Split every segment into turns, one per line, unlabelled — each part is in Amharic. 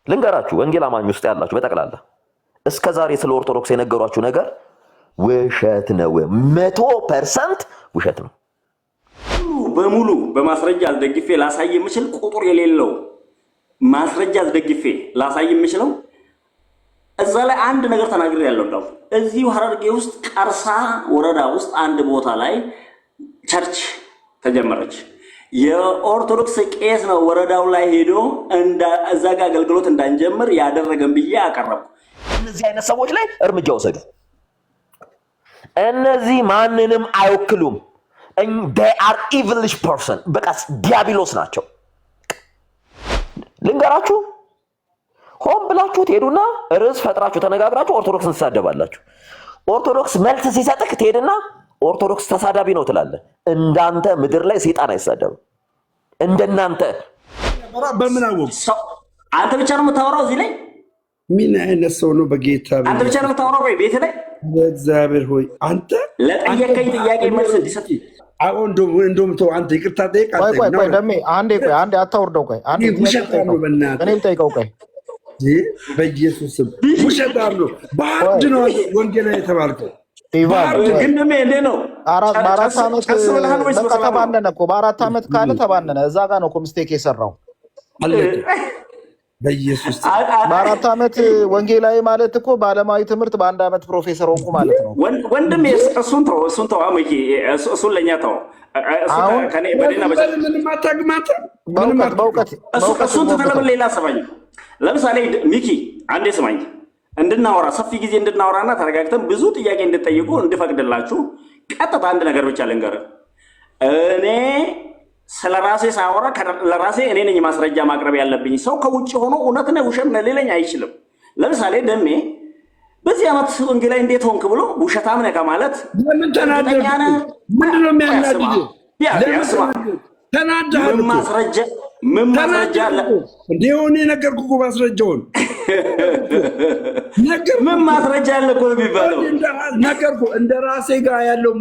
ልንገራችሁ ወንጌል አማኝ ውስጥ ያላችሁ በጠቅላላ እስከዛሬ ስለ ኦርቶዶክስ የነገሯችሁ ነገር ውሸት ነው 100% ውሸት ነው
በሙሉ በማስረጃ አስደግፌ ላሳይ የምችል ቁጥር የሌለው ማስረጃ አስደግፌ ላሳይ የምችለው እዛ ላይ አንድ ነገር ተናግሬ ያለው ነው እዚሁ ሐረርጌ ውስጥ ቀርሳ ወረዳ ውስጥ አንድ ቦታ ላይ ቸርች ተጀመረች የኦርቶዶክስ ቄስ ነው ወረዳው ላይ ሄዶ እዛ ጋር አገልግሎት እንዳንጀምር ያደረገን ብዬ አቀረብኩ
እነዚህ አይነት ሰዎች ላይ እርምጃ ወሰዱ እነዚህ ማንንም አይወክሉም they are evilish person በቃ ዲያብሎስ ናቸው ልንገራችሁ ሆም ብላችሁ ትሄዱና ርዕስ ፈጥራችሁ ተነጋግራችሁ ኦርቶዶክስን ተሳደባላችሁ ኦርቶዶክስ መልስ ሲሰጥክ ትሄድና ኦርቶዶክስ ተሳዳቢ ነው ትላለህ እንዳንተ ምድር ላይ ሰይጣን አይሳደብም እንደናንተ
በምን አወቁ
አንተ ብቻ ነው የምታወራው እዚህ ላይ
ምን አይነት ሰው ነው በጌታ
አንተ ብቻ ነው የምታወራው ወይ ቤት ላይ
እግዚአብሔር ሆይ አንተ
ለጠየቀኝ ጥያቄ መልስ እንዲሰጥ
አሁን እንደውም ተው አንተ ይቅርታ ጠይቃለህ
ቆይ ደሜ አንዴ አታወርደው ቆይ አንዴ እኔም ጠይቀው ቆይ
በኢየሱስ ስም ውሸታም ነው ባንድ ነው ወንጌላዊ የተባልከው
ግን ደሜ እንዴ ነው
በአራት ዓመት በቃ ተባነነ እኮ በአራት ዓመት ካለ ተባነነ እዛ ጋር ነው እኮ ሚስቴክ የሰራው
በኢየሱስ
በአራት ዓመት ወንጌላዊ ማለት እኮ በዓለማዊ ትምህርት በአንድ ዓመት ፕሮፌሰር ሆንኩ ማለት ነው
ወንድም እሱን ተው አመኪ እሱን ለኛ ተው
አሁን
ከኔ በደና
በእውቀት
እሱን ተተለበለ ሌላ ሰማኝ ለምሳሌ ሚኪ አንዴ ስማኝ እንድናወራ ሰፊ ጊዜ እንድናወራና ተረጋግተን ብዙ ጥያቄ እንድጠይቁ እንድፈቅድላችሁ ቀጥታ አንድ ነገር ብቻ ልንገር እኔ ስለራሴ ሳወራ ለራሴ እኔ ነኝ ማስረጃ ማቅረብ ያለብኝ ሰው ከውጭ ሆኖ እውነት ነው ውሸት ነው ሊለኝ አይችልም ለምሳሌ ደሜ በዚህ አመት ወንጌላዊ እንዴት ሆንክ ብሎ ውሸታም ነህ ከማለት
ለምን ተናደደ ምንድነው የሚያናድድ ተናደደ
ምን ማስረጃ አለ
እንደሆነ ነገርኩ ማስረጃውን
ምን ማስረጃ አለ እኮ ቢባለው
ነገርኩ እንደ ራሴ ጋር ያለው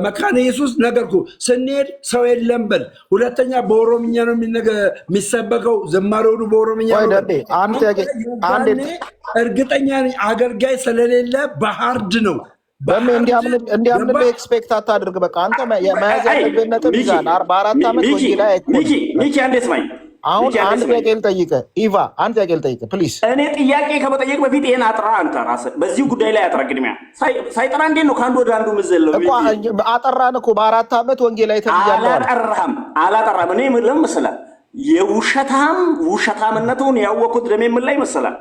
መካነ ኢየሱስ ነገርኩ ስንሄድ ሰው የለም በል ሁለተኛ በኦሮምኛ ነው የሚሰበከው ዘማሪው በኦሮምኛ
አንዴ
እርግጠኛ ነኝ አገልጋይ ስለሌለ በሃርድ ነው
እንዲያምን ኤክስፔክት አታድርግ በቃ አንተ መያዝ ያለብህ ነጥብ ይዛል 44 ዓመት ወንጌላዊ
ሚኪ አንዴ ስማኝ
አሁን አንድ ጥያቄ ልጠይቅህ ኢቫ አንድ ጥያቄ ልጠይቅህ ፕሊዝ
እኔ ጥያቄ ከመጠየቅ በፊት ይሄን አጥራ አንተ ራስህ በዚህ ጉዳይ ላይ አጥራ ቅድሚያ ሳይጠራ እንዴት ነው ከአንዱ ወደ አንዱ ምዘለው
እኮ አጠራን እኮ በአራት ዓመት ወንጌላዊ ተብያለሁ
አላጠራም እኔ ምን መሰለህ ውሸታምነቱን ያወቁት ደሜ ምን ላይ መሰለህ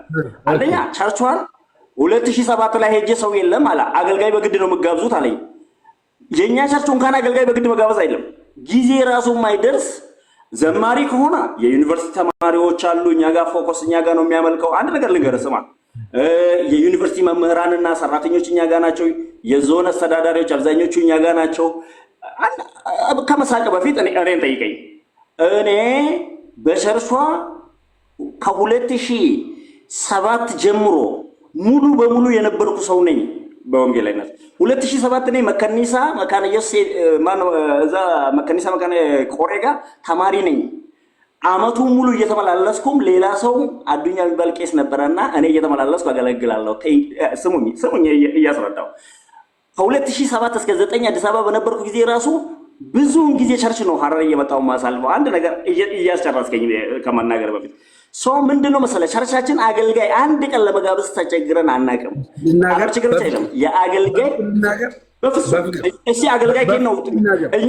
አንደኛ ቸርቿን 2007 ላይ ሄጄ ሰው የለም አላ አገልጋይ በግድ ነው መጋብዙት አለኝ የኛ ቸርቹ እንኳን አገልጋይ በግድ መጋበዝ አይደለም ጊዜ ራሱ ማይደርስ ዘማሪ ከሆነ የዩኒቨርሲቲ ተማሪዎች አሉ እኛ ጋር ፎከስ እኛ ጋር ነው የሚያመልከው አንድ ነገር ልንገርህ ስማ የዩኒቨርሲቲ መምህራንና ሰራተኞች እኛ ጋር ናቸው የዞን አስተዳዳሪዎች አብዛኞቹ እኛ ጋር ናቸው ከመሳቀ በፊት እኔን ጠይቀኝ እኔ በቸርቿ ከ2007 ጀምሮ ሙሉ በሙሉ የነበርኩ ሰው ነኝ በወንጌላዊነት 2007 ላይ መካኒሳ መካነ ኢየሱስ እዛ መካኒሳ መካነ ቆሬጋ ተማሪ ነኝ አመቱ ሙሉ እየተመላለስኩም ሌላ ሰው አዱኛ የሚባል ቄስ ነበርና እኔ እየተመላለስኩ አገለግላለሁ ስሙኝ እያስረዳው ከ2007 እስከ 9 አዲስ አበባ በነበርኩ ጊዜ ራሱ ብዙውን ጊዜ ቸርች ነው ሐረር እየመጣው ማሳልፈው አንድ ነገር እያስጨረስከኝ ከመናገር በፊት ሰው ምንድነው መሰለህ ቸርቻችን አገልጋይ አንድ ቀን ለመጋበዝ ተቸግረን አናውቅም አገር ችግር አይደለም የአገልጋይ እሺ አገልጋይ ነው እኛ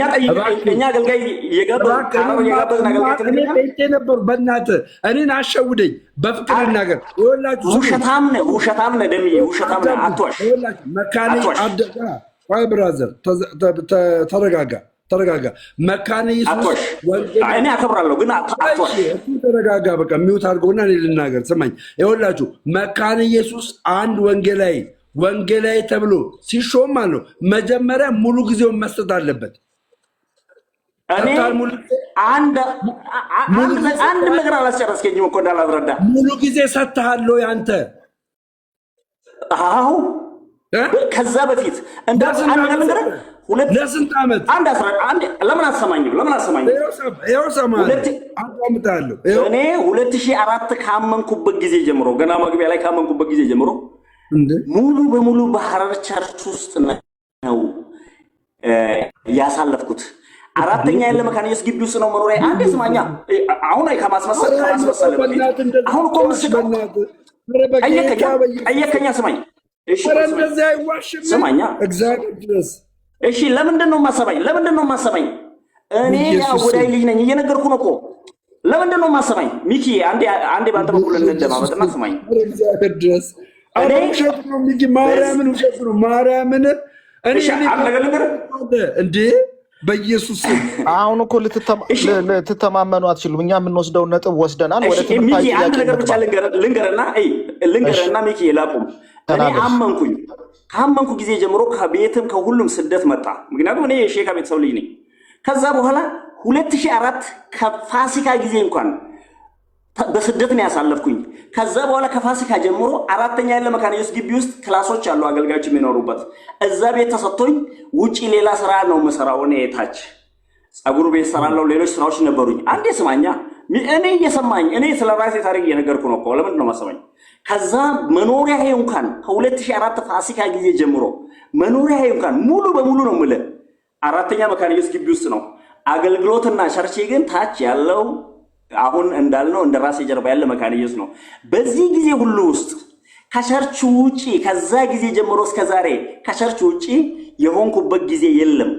አገልጋይ የጋበዝን አገልጋይ
ነበር በእናትህ እኔን አሸውደኝ በፍቅር ነገር ይኸውላችሁ
ውሸታም ነህ ደምዬ ውሸታም ነህ አትዋሽ
መካኒ አደጋ ወይ ብራዘር ተረጋጋ መካነ ኢየሱስ
እኔ አከብራለሁ ግን አትዋሽ
ተረጋጋ በቃ ሚውት አድርገውና እኔ ልናገር ስማኝ ይኸውላችሁ መካነ ኢየሱስ አንድ ወንጌላዊ ተብሎ ሲሾም ማለት ነው መጀመሪያ ሙሉ ጊዜውን መስጠት አለበት
እኔ አንድ ነገር አላስጨረስከኝም እኮ እንዳላስረዳ
ሙሉ ጊዜ ሰጥተሃለሁ ያንተ
አዎ ከዛ በፊት እንደ አንድ ነገር
ለስንት ዓመት
አንድ ለምን አሰማኝም?
ይኸው ሰማለሁ አቋምጣለሁ።
እኔ 2004 ካመንኩበት ጊዜ ጀምሮ ገና መግቢያ ላይ ካመንኩበት ጊዜ ጀምሮ ሙሉ በሙሉ በሐረር ቸርች ውስጥ ነው ያሳለፍኩት። አራተኛ ያለ መካነ ኢየሱስ ግቢ ውስጥ ነው መኖሪያ። አንዴ ስማኛ፣ አሁን ከማስመሰል አሁን እኮ ጠየቀኛ ስማኝ። እሺ ስማኛ፣ እሺ ለምንድን ነው የማሰማኝ? እኔ የአወዳይ ልጅ ነኝ፣ እየነገርኩ ነው እኮ። ለምንድን ነው የማሰማኝ? ሚኪ አንዴ ባንተ በኩል እንደማመጥና ስማኝ።
ማርያምን ውሸት ነው። ማርያምን እንዴ በኢየሱስ
አሁን እኮ ልትተማመኑ አትችሉም። እኛ የምንወስደውን ነጥብ ወስደናል። ወደ
ሚኪ አንድ ነገር ብቻ ልንገርና ሚኪ ላቁም። እኔ ካመንኩ ጊዜ ጀምሮ ከቤትም ከሁሉም ስደት መጣ። ምክንያቱም እኔ የሼካ ቤተሰብ ልጅ ነኝ። ከዛ በኋላ 2004 ከፋሲካ ጊዜ እንኳን በስደት ነው ያሳለፍኩኝ። ከዛ በኋላ ከፋሲካ ጀምሮ አራተኛ ያለ መካነ ኢየሱስ ግቢ ውስጥ ክላሶች አሉ፣ አገልጋዮች የሚኖሩበት። እዛ ቤት ተሰጥቶኝ ውጪ ሌላ ስራ ነው የምሰራው። እኔ ታች ጸጉር ቤት ሰራለሁ፣ ሌሎች ስራዎች ነበሩኝ። አንዴ ስማኛ፣ እኔ እየሰማኝ እኔ ስለ ራሴ ታሪክ እየነገርኩ ነው እኮ። ለምንድን ነው የማሰማኝ? ከዛ መኖሪያዬ እንኳን ከ2004 ፋሲካ ጊዜ ጀምሮ መኖሪያዬ እንኳን ሙሉ በሙሉ ነው የምልህ አራተኛ መካነ ኢየሱስ ግቢ ውስጥ ነው። አገልግሎትና ቸርቼ ግን ታች ያለው አሁን እንዳልነው እንደ ራሴ ጀርባ ያለ መካነ ኢየሱስ ነው። በዚህ ጊዜ ሁሉ ውስጥ ከቸርች ውጪ ከዛ ጊዜ ጀምሮ እስከ ዛሬ ከቸርች ውጪ የሆንኩበት ጊዜ የለም።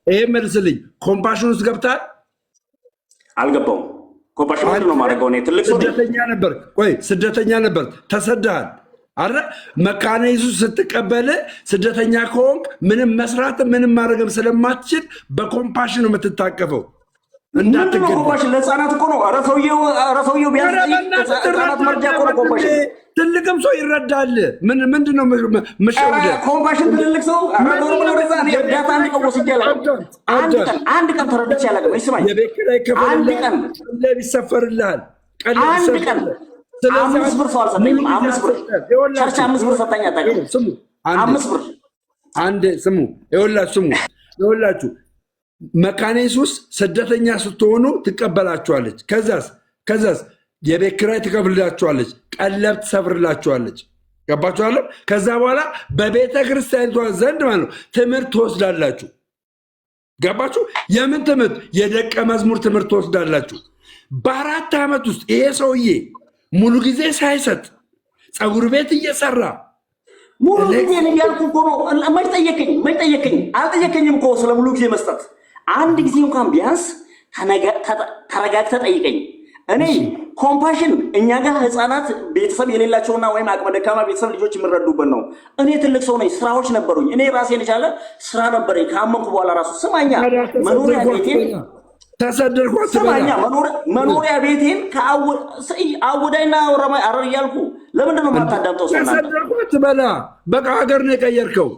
ይሄ መልስልኝ። ኮምፓሽን ውስጥ ገብታል?
አልገባውም። ኮምፓሽን ምንድን ነው የማደርገው? እኔ ትልቅ ሰው
ስደተኛ ነበር፣ ተሰደሃል አረ መካነ ኢየሱስ ስትቀበል ስደተኛ ከሆንክ ምንም መስራት ምንም ማድረግም ስለማትችል በኮምፓሽን ነው የምትታቀፈው።
ኮምፓሽን ለህፃናት እኮ ነው። ኧረ ሰውየው ቢያንስ ህፃናት መርጃ እኮ ነው ኮምፓሽን።
ትልቅም ሰው ይረዳል። ምንድን ነው መሸወደ
ኮምፓሽን? ትልልቅ ሰው እርዳታ አንድ ቀን ወስጄ አላውቅም። አንድ ቀን ተረድቼ አላውቅም። ይስማኝ፣
የቤት ኪራይ
አንድ ቀን
ይሰፈርልሃል።
አንድ ቀን 5 ብር ሰው አልሰጠኝም። 5 ብር ቸርች 5 ብር ሰጠኝ አታውቅም። 5 ብር
አንድ ስሙ፣ ይኸውላችሁ መካነ ኢየሱስ ስደተኛ ስትሆኑ ትቀበላችኋለች። ከዛስ የቤት ኪራይ ትከፍልላችኋለች፣ ቀለብ ትሰፍርላችኋለች። ገባችኋል? ከዛ በኋላ በቤተ ክርስቲያኒቷ ዘንድ ማለት ነው ትምህርት ትወስዳላችሁ። ገባችሁ? የምን ትምህርት? የደቀ መዝሙር ትምህርት ትወስዳላችሁ። በ4 ዓመት ውስጥ ይሄ ሰውዬ ሙሉ ጊዜ ሳይሰጥ ፀጉር ቤት እየሰራ
ሙሉ ጊዜ ነው ያልኩ እኮ ነው። መች ጠየቀኝ? አልጠየቀኝም እኮ ስለ ሙሉ ጊዜ መስጠት። አንድ ጊዜ እንኳን ቢያንስ ተረጋግተህ ጠይቀኝ። እኔ ኮምፓሽን እኛ ጋር ህፃናት ቤተሰብ የሌላቸውና ወይም አቅመ ደካማ ቤተሰብ ልጆች የምረዱበት ነው። እኔ ትልቅ ሰው ነኝ፣ ስራዎች ነበሩኝ። እኔ ራሴን የቻለ ስራ ነበረኝ ካመንኩ በኋላ ራሱ ስማኛ መኖሪያ ቤቴን
ተሰደድኳት
ስማኛ መኖሪያ ቤቴን አወዳይና አረር እያልኩ ለምንድን ነው የማታዳምጠው? ሰው
ተሰደድኳት በላ በቃ ሀገር ነው የቀየርከው።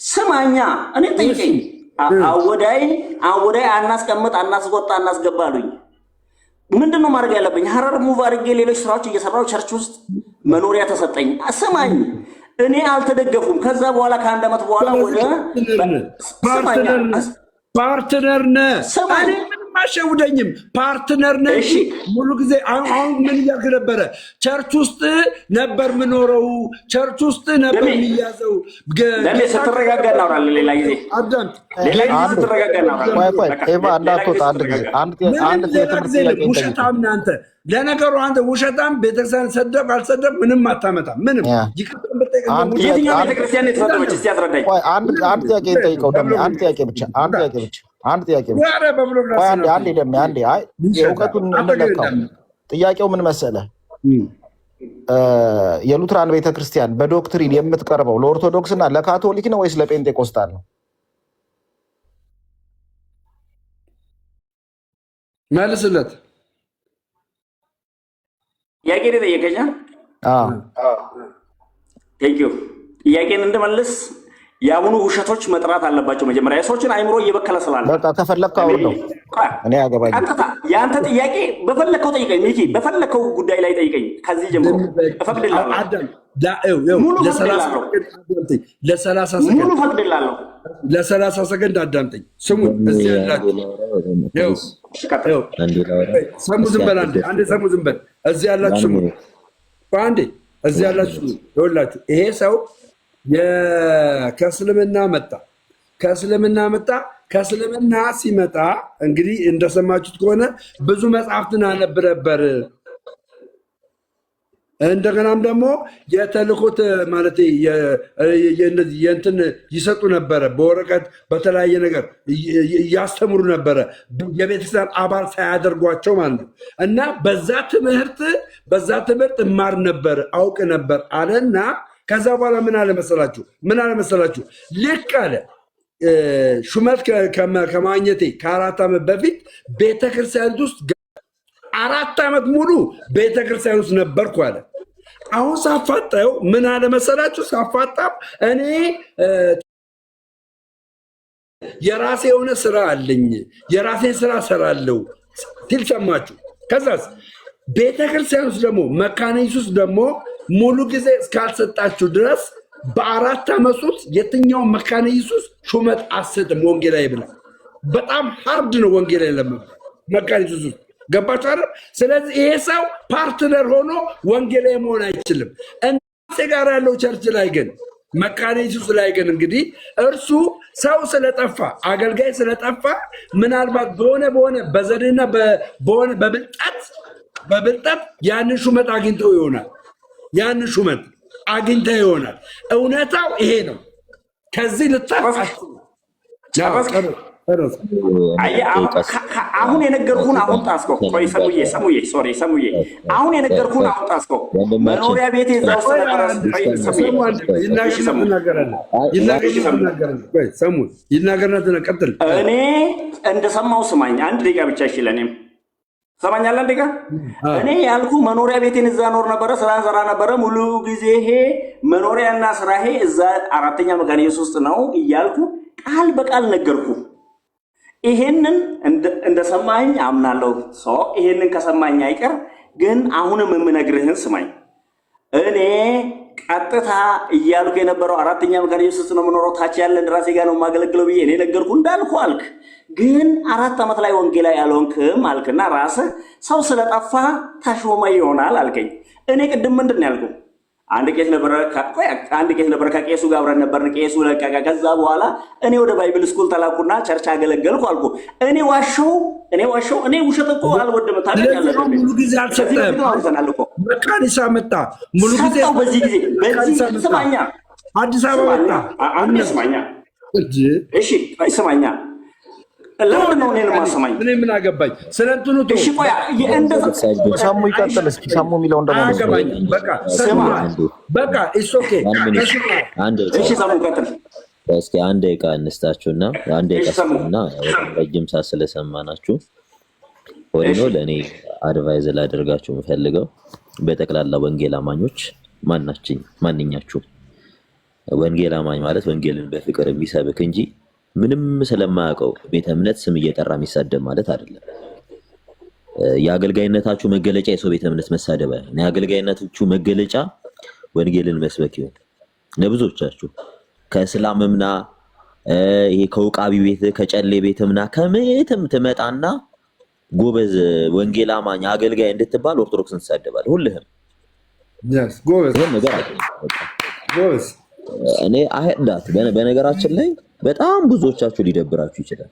ስማኛ እኔ ጠይቀኝ። አወዳይ አናስቀምጥ፣ አናስወጣ፣ አናስገባ አሉኝ። ምንድን ነው ማድረግ ያለብኝ? ሀረር ሙቭ አድርጌ ሌሎች ስራዎች እየሰራው ቸርች ውስጥ መኖሪያ ተሰጠኝ። ስማኝ እኔ አልተደገፉም። ከዛ በኋላ ከ1 ዓመት በኋላ ወደ
ፓርትነር ነህ። ምንም አሸውደኝም። ፓርትነር ነህ ሙሉ ጊዜ። አሁን ምን እያልክ ነበረ? ቸርች ውስጥ ነበር ምኖረው፣ ቸርች ውስጥ ነበር የሚያዘው።
ስትረጋጋ እናወራለን። ሌላ ጊዜ ስትረጋጋ እናወራለን።
ውሸታም ነህ አንተ። ለነገሩ አንተ ውሸታም፣ ቤተክርስቲያን ሰደብ አልሰደብ ምንም አታመጣም። ምንም
የትኛው ቤተክርስቲያን የተፈጠመች? እስኪ አስረዳኝ።
አንድ ጥያቄ ጠይቀው። አንድ ጥያቄ ብቻ። እውቀቱን እንለካው። ጥያቄው ምን መሰለህ? የሉትራን ቤተክርስቲያን በዶክትሪን የምትቀርበው ለኦርቶዶክስ እና ለካቶሊክ ነው ወይስ ለጴንጤቆስታል ነው?
መልስለት።
ጥያቄ ጠየቀኛ። ቴንኪው። ጥያቄን እንድመልስ የአሁኑ ውሸቶች መጥራት አለባቸው። መጀመሪያ የሰዎችን አይምሮ እየበከለ ስላለ
በቃ ከፈለግከው አውርደው፣ እኔ አገባኝ።
ቀጥታ የአንተ ጥያቄ በፈለግከው ጠይቀኝ ሚኪ፣ በፈለግከው ጉዳይ ላይ ጠይቀኝ። ከዚህ ጀምሮ እፈቅድልሃለሁ።
ለ30 ሰከንድ አዳምጠኝ። ስሙ እዚህ ያላችሁ ሰሙ፣ ዝም በል አንዴ፣ ሰሙ ዝም በል። እዚህ ያላችሁ ስሙ አንዴ፣ እዚህ ያላችሁ ይኸውላችሁ፣ ይሄ ሰው ከእስልምና መጣ። ከእስልምና ሲመጣ እንግዲህ እንደሰማችሁት ከሆነ ብዙ መጽሐፍትን አነብ ነበር። እንደገናም ደግሞ የተልኮት ማለት የእንትን ይሰጡ ነበረ፣ በወረቀት በተለያየ ነገር ያስተምሩ ነበረ፣ የቤተክርስቲያን አባል ሳያደርጓቸው ማለት ነው። እና በዛ ትምህርት እማር ነበር፣ አውቅ ነበር አለና ከዛ በኋላ ምን አለመሰላችሁ? ልክ አለ ሹመት ከማግኘቴ ከ4 ዓመት በፊት ቤተክርስቲያን ውስጥ 4 ዓመት ሙሉ ቤተክርስቲያን ውስጥ ነበርኩ አለ። አሁን ሳፋጣው ምን አለመሰላችሁ? ሳፋጣም እኔ የራሴ የሆነ ስራ አለኝ፣ የራሴን ስራ ሰራለሁ ሲል ሰማችሁ። ከዛስ ቤተክርስቲያን ውስጥ ደግሞ መካነ ኢየሱስ ደግሞ ሙሉ ጊዜ እስካልሰጣችሁ ድረስ በ4 ዓመት ውስጥ የትኛው መካነ ኢየሱስ ሹመት አሰጥም ወንጌላዊ ብላ። በጣም ሃርድ ነው ወንጌላዊ ለመባል መካነ ኢየሱስ ውስጥ ገባችሁ አይደል? ስለዚህ ይሄ ሰው ፓርትነር ሆኖ ወንጌላዊ መሆን አይችልም። እናንተ ጋር ያለው ቸርች ላይ ግን መካነ ኢየሱስ ላይ ግን እንግዲህ እርሱ ሰው ስለጠፋ አገልጋይ ስለጠፋ ምናልባት በሆነ በዘዴና በብልጠት ያንን ሹመት አግኝተው ይሆናል። እውነታው ይሄ ነው። ከዚህ ልታፋችሁ
አሁን የነገርኩህን አሁን ጣስከው። ቆይ ሰሙዬ አሁን የነገርኩህን አሁን ጣስከው። መኖሪያ ቤት እዛው እኔ እንደሰማው ስማኝ፣ አንድ ደቂቃ ብቻ ይችላል። እኔም ሰማኛለህ ደቂቃ። እኔ ያልኩ መኖሪያ ቤቴን እዛ ኖር ነበረ፣ ስራ ሰራ ነበረ ሙሉ ጊዜ። ይሄ መኖሪያና ስራዬ እዛ 4ኛ መካነ ኢየሱስ ውስጥ ነው እያልኩ ቃል በቃል ነገርኩ። ይሄንን እንደሰማኝ አምናለሁ። ይሄንን ከሰማኝ አይቀር ግን አሁንም የምነግርህን ስማኝ። እኔ ቀጥታ እያልኩ የነበረው 4ኛ መካነ ኢየሱስ ነው የምኖረው፣ ታች ያለን ራሴ ጋር ነው የማገለግለው ብዬ እኔ ነገርኩ። እንዳልኩ አልክ፣ ግን 4 ዓመት ላይ ወንጌላዊ ያልሆንክም አልክና ራስህ ሰው ስለጠፋ ተሾመ ይሆናል አልከኝ። እኔ ቅድም ምንድን ነው ያልኩ? አንድ ቄስ ነበረ፣ ከቄሱ ጋር አብረን ነበርን። ቄሱ ለቀቀ። ከዛ በኋላ እኔ ወደ ባይብል ስኩል ተላኩና ቸርች አገለገልኩ አልኩ። እኔ ዋሸው? እኔ ውሸት እኮ አልወድም። ታውቃለህ፣
ሙሉ ጊዜ አልሰጠህም። መካኒሳ መጣ፣ ሙሉ ጊዜ
በዚህ ስማኛ፣
አዲስ አበባ መጣ።
አንዴ ስማኛ፣ እሺ ስማኛ። ለምን ነው እኔን ማሰማኝ?
እኔ ምን አገባኝ ስለ እንትኑ?
እሺ ቆይ
ሰሙ ይቀጥል እስኪ። ሰሙ የሚለውን ደግሞ
አገባኝ። በቃ ኢትስ ኦኬ።
እሺ ሰሙ ይቀጥል።
እስኪ አንድ ደቂቃ እንስጣችሁና አንድ ደቂቃ እና ረጅም ሰዓት ስለሰማናችሁ ሆኖ ለእኔ አድቫይዝ ላደርጋችሁ የምፈልገው በጠቅላላ ወንጌል አማኞች ማንኛችሁ ወንጌል አማኝ ማለት ወንጌልን በፍቅር የሚሰብክ እንጂ ምንም ስለማያውቀው ቤተ እምነት ስም እየጠራ የሚሳደብ ማለት አይደለም። የአገልጋይነታችሁ መገለጫ የሰው ቤተ እምነት መሳደብ አይደለም። የአገልጋይነታችሁ መገለጫ ወንጌልን መስበክ ይሁን። ለብዙዎቻችሁ ከእስላምምና ይሄ ከውቃቢ ቤት ከጨሌ ቤትምና ከመየትም ትመጣና ጎበዝ ወንጌል አማኝ አገልጋይ እንድትባል ኦርቶዶክስን ትሳደባለህ። ሁልህም
ጎበዝ
ነገር አለ። ጎበዝ እኔ አይዳት በነገራችን ላይ በጣም ብዙዎቻችሁ ሊደብራችሁ ይችላል።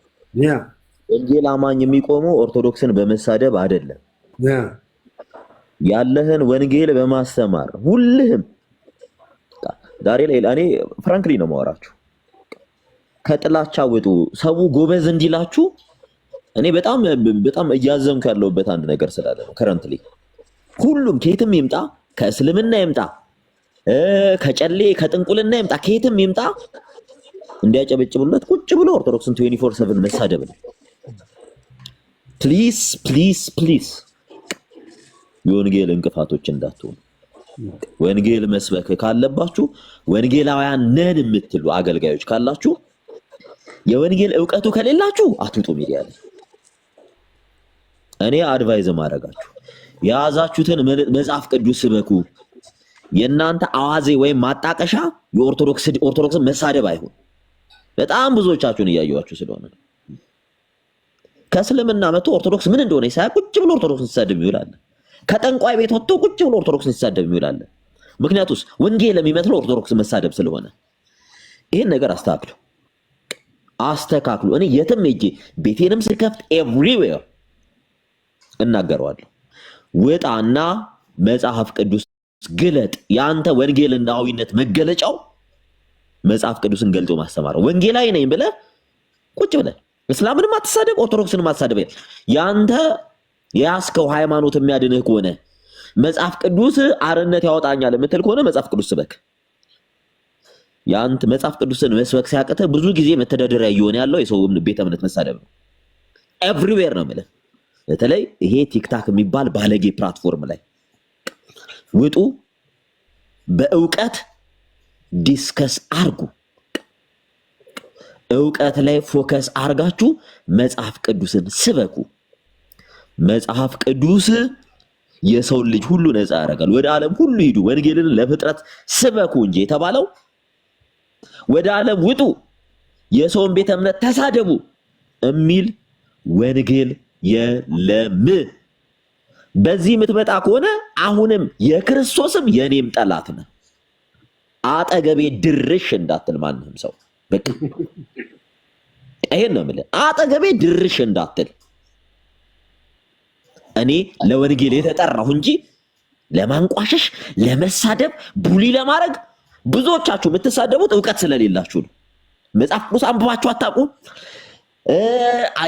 ወንጌል አማኝ የሚቆመው ኦርቶዶክስን በመሳደብ አይደለም፣ ያለህን ወንጌል በማስተማር ሁልህም። ዛሬ ላይ እኔ ፍራንክሊ ነው ማወራችሁ፣ ከጥላቻ ውጡ። ሰው ጎበዝ እንዲላችሁ እኔ በጣም እያዘንኩ ያለሁበት አንድ ነገር ስላለ ነው። ከረንትሊ ሁሉም ከየትም ይምጣ፣ ከእስልምና ይምጣ፣ ከጨሌ ከጥንቁልና ይምጣ፣ ከየትም ይምጣ እንዲያጨበጭቡለት ቁጭ ብሎ ኦርቶዶክስን 24/7 መሳደብ ነው። ፕሊዝ የወንጌል እንቅፋቶች እንዳትሆኑ። ወንጌል መስበክ ካለባችሁ ወንጌላውያን ነን የምትሉ አገልጋዮች ካላችሁ የወንጌል ዕውቀቱ ከሌላችሁ አትውጡ ሚዲያ ላይ። እኔ አድቫይዝ ማድረጋችሁ የያዛችሁትን መጽሐፍ ቅዱስ ስበኩ። የእናንተ አዋዜ ወይም ማጣቀሻ የኦርቶዶክስን መሳደብ አይሁን። በጣም ብዙዎቻችሁን እያየኋችሁ ስለሆነ ከእስልምና መጥቶ ኦርቶዶክስ ምን እንደሆነ ሳያውቅ ቁጭ ብሎ ኦርቶዶክስን ሲሳደብ ይውላል። ከጠንቋይ ቤት ወጥቶ ቁጭ ብሎ ኦርቶዶክስን ሲሳደብ ይውላል። ምክንያቱስ ወንጌል የሚመስለው ኦርቶዶክስን መሳደብ ስለሆነ ይህን ነገር አስተካክሉ። እኔ የትም ሄጄ ቤቴንም ስከፍት ኤቭሪዌር እናገረዋለሁ። ውጣና መጽሐፍ ቅዱስ ግለጥ። የአንተ ወንጌላዊነት መገለጫው መጽሐፍ ቅዱስን ገልጦ ማስተማር። ወንጌላዊ ነኝ ብለህ ቁጭ ብለህ እስላምንም አትሳደብ፣ ኦርቶዶክስንም አትሳደብ። የአንተ የያዝከው ሃይማኖት የሚያድንህ ከሆነ መጽሐፍ ቅዱስ አርነት ያወጣኛል የምትል ከሆነ መጽሐፍ ቅዱስ ስበክ። የአንተ መጽሐፍ ቅዱስን መስበክ ሲያቅተህ ብዙ ጊዜ መተዳደሪያ እየሆነ ያለው የሰው ቤተ እምነት መሳደብ ነው። ኤቭሪዌር ነው የምልህ። በተለይ ይሄ ቲክታክ የሚባል ባለጌ ፕላትፎርም ላይ ውጡ። በእውቀት ዲስከስ አርጉ። እውቀት ላይ ፎከስ አርጋችሁ መጽሐፍ ቅዱስን ስበኩ። መጽሐፍ ቅዱስ የሰው ልጅ ሁሉ ነፃ ያደርጋል። ወደ ዓለም ሁሉ ሂዱ፣ ወንጌልን ለፍጥረት ስበኩ እንጂ የተባለው ወደ ዓለም ውጡ፣ የሰውን ቤተ እምነት ተሳደቡ የሚል ወንጌል የለም። በዚህ የምትመጣ ከሆነ አሁንም የክርስቶስም የኔም ጠላት ነህ። አጠገቤ ድርሽ እንዳትል ማንም ሰው በቃ ይሄን ነው የምልህ። አጠገቤ ድርሽ እንዳትል። እኔ ለወንጌል የተጠራሁ እንጂ ለማንቋሸሽ፣ ለመሳደብ፣ ቡሊ ለማድረግ ብዙዎቻችሁ የምትሳደቡት እውቀት ስለሌላችሁ ነው። መጽሐፍ ቅዱስ አንብባችሁ አታውቁ።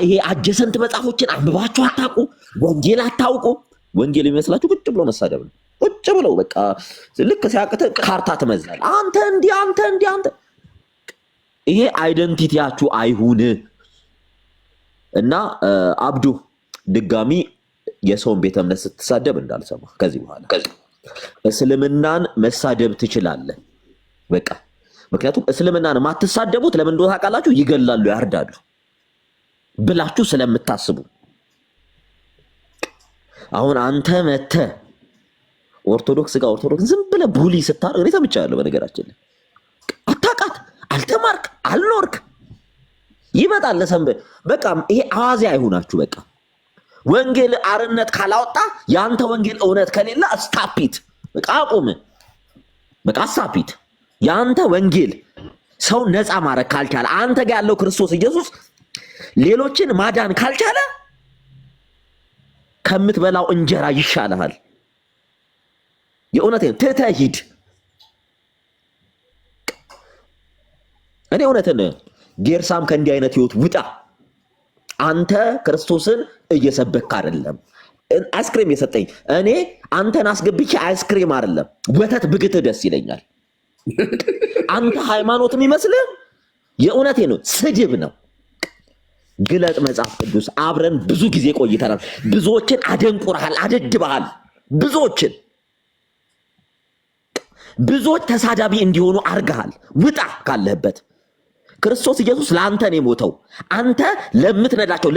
ይሄ አጀሰንት መጽሐፎችን አንብባችሁ አታውቁ። ወንጌል አታውቁ። ወንጌል የሚመስላችሁ ቁጭ ብሎ መሳደብ ነው። ቁጭ ብለው በቃ ልክ ሲያቅተ ካርታ ትመዝናል። አንተ እንዲህ አንተ ይሄ አይደንቲቲያችሁ አይሁን እና አብዱ ድጋሚ የሰውን ቤተ እምነት ስትሳደብ እንዳልሰማ ከዚህ በኋላ። እስልምናን መሳደብ ትችላለህ በቃ። ምክንያቱም እስልምናን የማትሳደቡት ለምን እንደሆነ ታውቃላችሁ? ይገላሉ፣ ያርዳሉ ብላችሁ ስለምታስቡ። አሁን አንተ መተህ ኦርቶዶክስ ጋር ኦርቶዶክስ ዝም ብለህ ቡሊ ስታደርግ እኔ ሰምቻለሁ። በነገራችን ላይ አታውቃት፣ አልተማርክ፣ አልኖርክ ይመጣል ለሰንበት። በቃ ይሄ አዋዜ አይሁናችሁ። በቃ ወንጌል አርነት ካላወጣ የአንተ ወንጌል እውነት ከሌለ ስታፒት በቃ አቁም። በቃ ስታፒት። የአንተ ወንጌል ሰው ነፃ ማድረግ ካልቻለ፣ አንተ ጋር ያለው ክርስቶስ ኢየሱስ ሌሎችን ማዳን ካልቻለ ከምትበላው እንጀራ ይሻልሃል። የእውነቴን ትተህ ሂድ። እኔ እውነትን ጌርሳም ከእንዲህ አይነት ህይወት ውጣ። አንተ ክርስቶስን እየሰበክ አይደለም። አይስክሬም የሰጠኝ እኔ አንተን አስገብቼ አይስክሬም አይደለም ወተት ብግትህ ደስ ይለኛል። አንተ ሃይማኖት የሚመስልህ የእውነቴ ነው ስድብ ነው። ግለጥ መጽሐፍ ቅዱስ። አብረን ብዙ ጊዜ ቆይተናል። ብዙዎችን አደንቁረሃል፣ አደድበሃል። ብዙዎች ተሳዳቢ እንዲሆኑ አርገሃል። ውጣ ካለህበት። ክርስቶስ ኢየሱስ ለአንተ ነው የሞተው። አንተ ለምትነዳቸው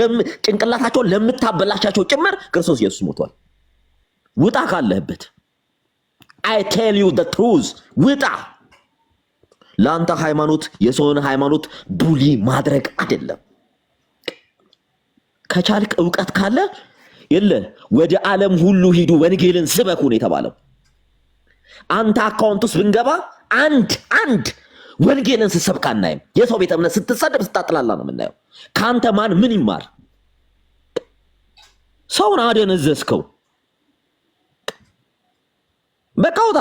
ጭንቅላታቸውን ለምታበላሻቸው ጭምር ክርስቶስ ኢየሱስ ሞቷል። ውጣ ካለህበት። I tell you the truth። ውጣ። ለአንተ ሃይማኖት የሰውን ሃይማኖት ቡሊ ማድረግ አይደለም። ከቻልክ እውቀት ካለ የለ ወደ ዓለም ሁሉ ሂዱ ወንጌልን ስበኩ ነው የተባለው። አንተ አካውንት ውስጥ ብንገባ አንድ ወንጌልን ስትሰብክ አናይም። የሰው ቤተ እምነት ስትሳደብ ስታጥላላ ነው የምናየው። ከአንተ ማን ምን ይማር? ሰውን አደነዘዝከው። በቃ ውጣ።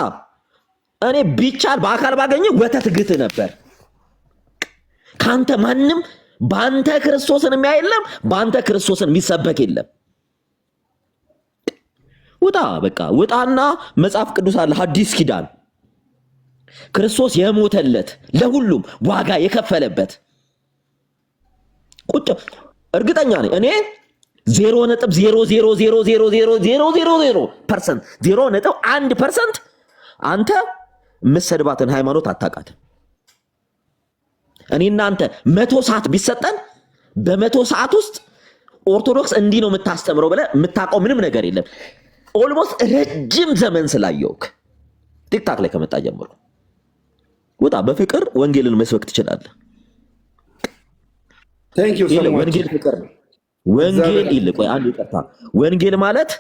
እኔ ቢቻል በአካል ባገኘ ወተት ግት ነበር። ከአንተ ማንም በአንተ ክርስቶስን የሚያይ የለም፣ በአንተ ክርስቶስን የሚሰበክ የለም። ውጣ በቃ ውጣና መጽሐፍ ቅዱስ አለ፣ ሐዲስ ኪዳን ክርስቶስ የሞተለት ለሁሉም ዋጋ የከፈለበት ቁጭ እርግጠኛ ነኝ እኔ 0.000000000% 0.1% አንተ የምትሰድባትን ሃይማኖት አታውቃትም። እኔ እናንተ 100 ሰዓት ቢሰጠን በ100 ሰዓት ውስጥ ኦርቶዶክስ እንዲህ ነው የምታስተምረው ብለህ የምታውቀው ምንም ነገር የለም። ኦልሞስት ረጅም ዘመን ስላየውክ ቲክታክ ላይ ከመጣ ጀምሮ ወጣ በፍቅር ወንጌልን መስበክ ትችላለህ። ወንጌል ፍቅር ነው። ወንጌል ይልቅ አንድ ይቀርታ ወንጌል ማለት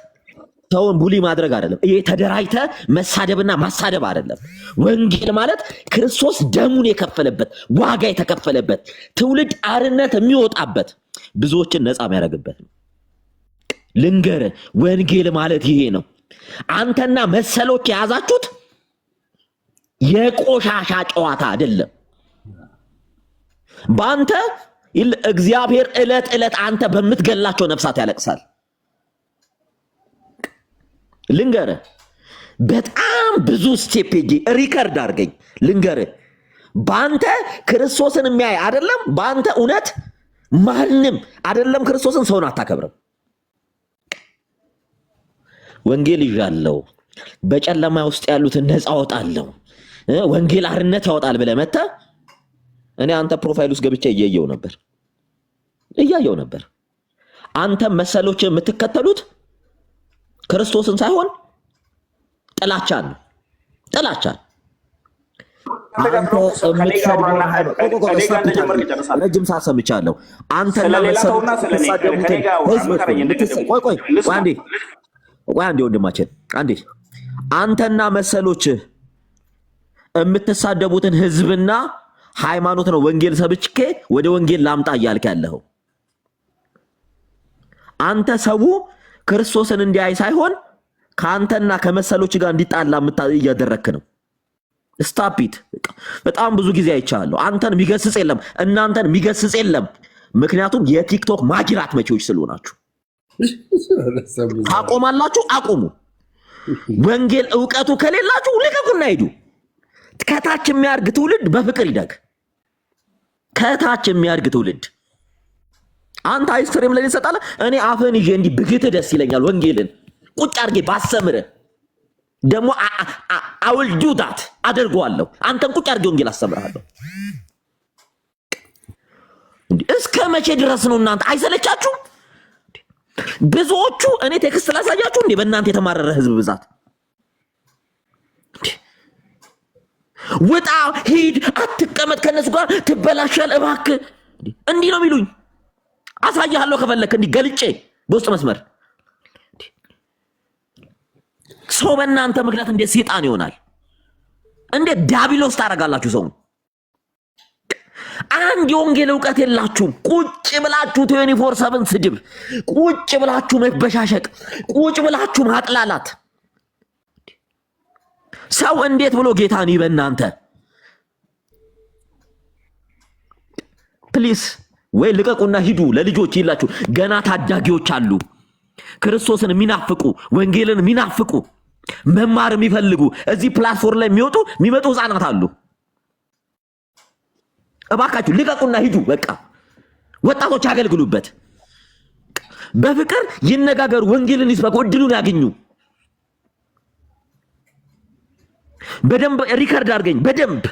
ሰውን ቡሊ ማድረግ አይደለም። ይሄ ተደራጅተ መሳደብና ማሳደብ አይደለም። ወንጌል ማለት ክርስቶስ ደሙን የከፈለበት ዋጋ የተከፈለበት ትውልድ አርነት የሚወጣበት ብዙዎችን ነፃ የሚያደርግበት ነው። ልንገር ወንጌል ማለት ይሄ ነው። አንተና መሰሎች የያዛችሁት የቆሻሻ ጨዋታ አይደለም። በአንተ እግዚአብሔር ዕለት ዕለት አንተ በምትገላቸው ነፍሳት ያለቅሳል። ልንገር በጣም ብዙ ስቴፕ ሪከርድ አድርገኝ። ልንገር በአንተ ክርስቶስን የሚያይ አይደለም። በአንተ እውነት ማንም አይደለም ክርስቶስን ሰውን አታከብርም። ወንጌል ይዣለው በጨለማ ውስጥ ያሉትን ነፃ አወጣለሁ ወንጌል አርነት ያወጣል ብለህ መተህ እኔ አንተ ፕሮፋይል ውስጥ ገብቼ እያየው ነበር። አንተ መሰሎች የምትከተሉት ክርስቶስን ሳይሆን ጥላቻን ነው። ጥላቻን ረጅም ሰዓት ሰምቻለሁ። አንተና መሰሎች ተሳደቡትን ህዝብ አንዴ ወንድማችን አንዴ አንተና መሰሎች የምትሳደቡትን ህዝብና ሃይማኖት ነው ወንጌል ሰብቼ ወደ ወንጌል ላምጣ እያልክ ያለኸው። አንተ ሰው ክርስቶስን እንዲያይ ሳይሆን ከአንተና ከመሰሎች ጋር እንዲጣላ እያደረክ ነው። ስታፒት በጣም ብዙ ጊዜ አይቻለሁ። አንተን የሚገስጽ የለም፣ እናንተን የሚገስጽ የለም። ምክንያቱም የቲክቶክ ማጅራት መቼዎች ስለሆናችሁ ታቆማላችሁ። አቁሙ። ወንጌል እውቀቱ ከሌላችሁ ልቀቁና ሂዱ። ከታች የሚያርግ ትውልድ በፍቅር ይደግ። ከታች የሚያርግ ትውልድ አንተ አይስክሪም ላይ ይሰጣል። እኔ አፈን ይዤ እንዲህ ብግት ደስ ይለኛል። ወንጌልን ቁጭ አድርጌ ባሰምረ ደግሞ አውል ዱዳት አደርገዋለሁ። አንተን ቁጭ አድርጌ ወንጌል አስተምርሃለሁ። እስከ መቼ ድረስ ነው እናንተ አይሰለቻችሁም? ብዙዎቹ እኔ ቴክስት ላሳያችሁ እንዴ በእናንተ የተማረረ ህዝብ ብዛት ውጣ ሂድ አትቀመጥ ከነሱ ጋር ትበላሻል እባክህ እንዲህ ነው የሚሉኝ። አሳያለሁ ከፈለክ እንዲህ ገልጬ በውስጥ መስመር። ሰው በእናንተ ምክንያት እንዴት ሰይጣን ይሆናል? እንዴት ዲያብሎስ ታደርጋላችሁ ሰው? አንድ የወንጌል እውቀት የላችሁም። ቁጭ ብላችሁ 24/7 ስድብ፣ ቁጭ ብላችሁ መበሻሸቅ፣ ቁጭ ብላችሁ ማጥላላት። ሰው እንዴት ብሎ ጌታን ይበናንተ? ፕሊስ ወይ ልቀቁና ሂዱ። ለልጆች ይላችሁ ገና ታዳጊዎች አሉ፣ ክርስቶስን የሚናፍቁ ወንጌልን የሚናፍቁ መማር የሚፈልጉ እዚህ ፕላትፎርም ላይ የሚመጡ ህፃናት አሉ። እባካችሁ ልቀቁና ሂዱ። በቃ ወጣቶች ያገልግሉበት፣ በፍቅር ይነጋገሩ፣ ወንጌልን ይስበኩ፣ እድሉን ያገኙ። በደንብ ሪከርድ አድርገኝ። በደንብ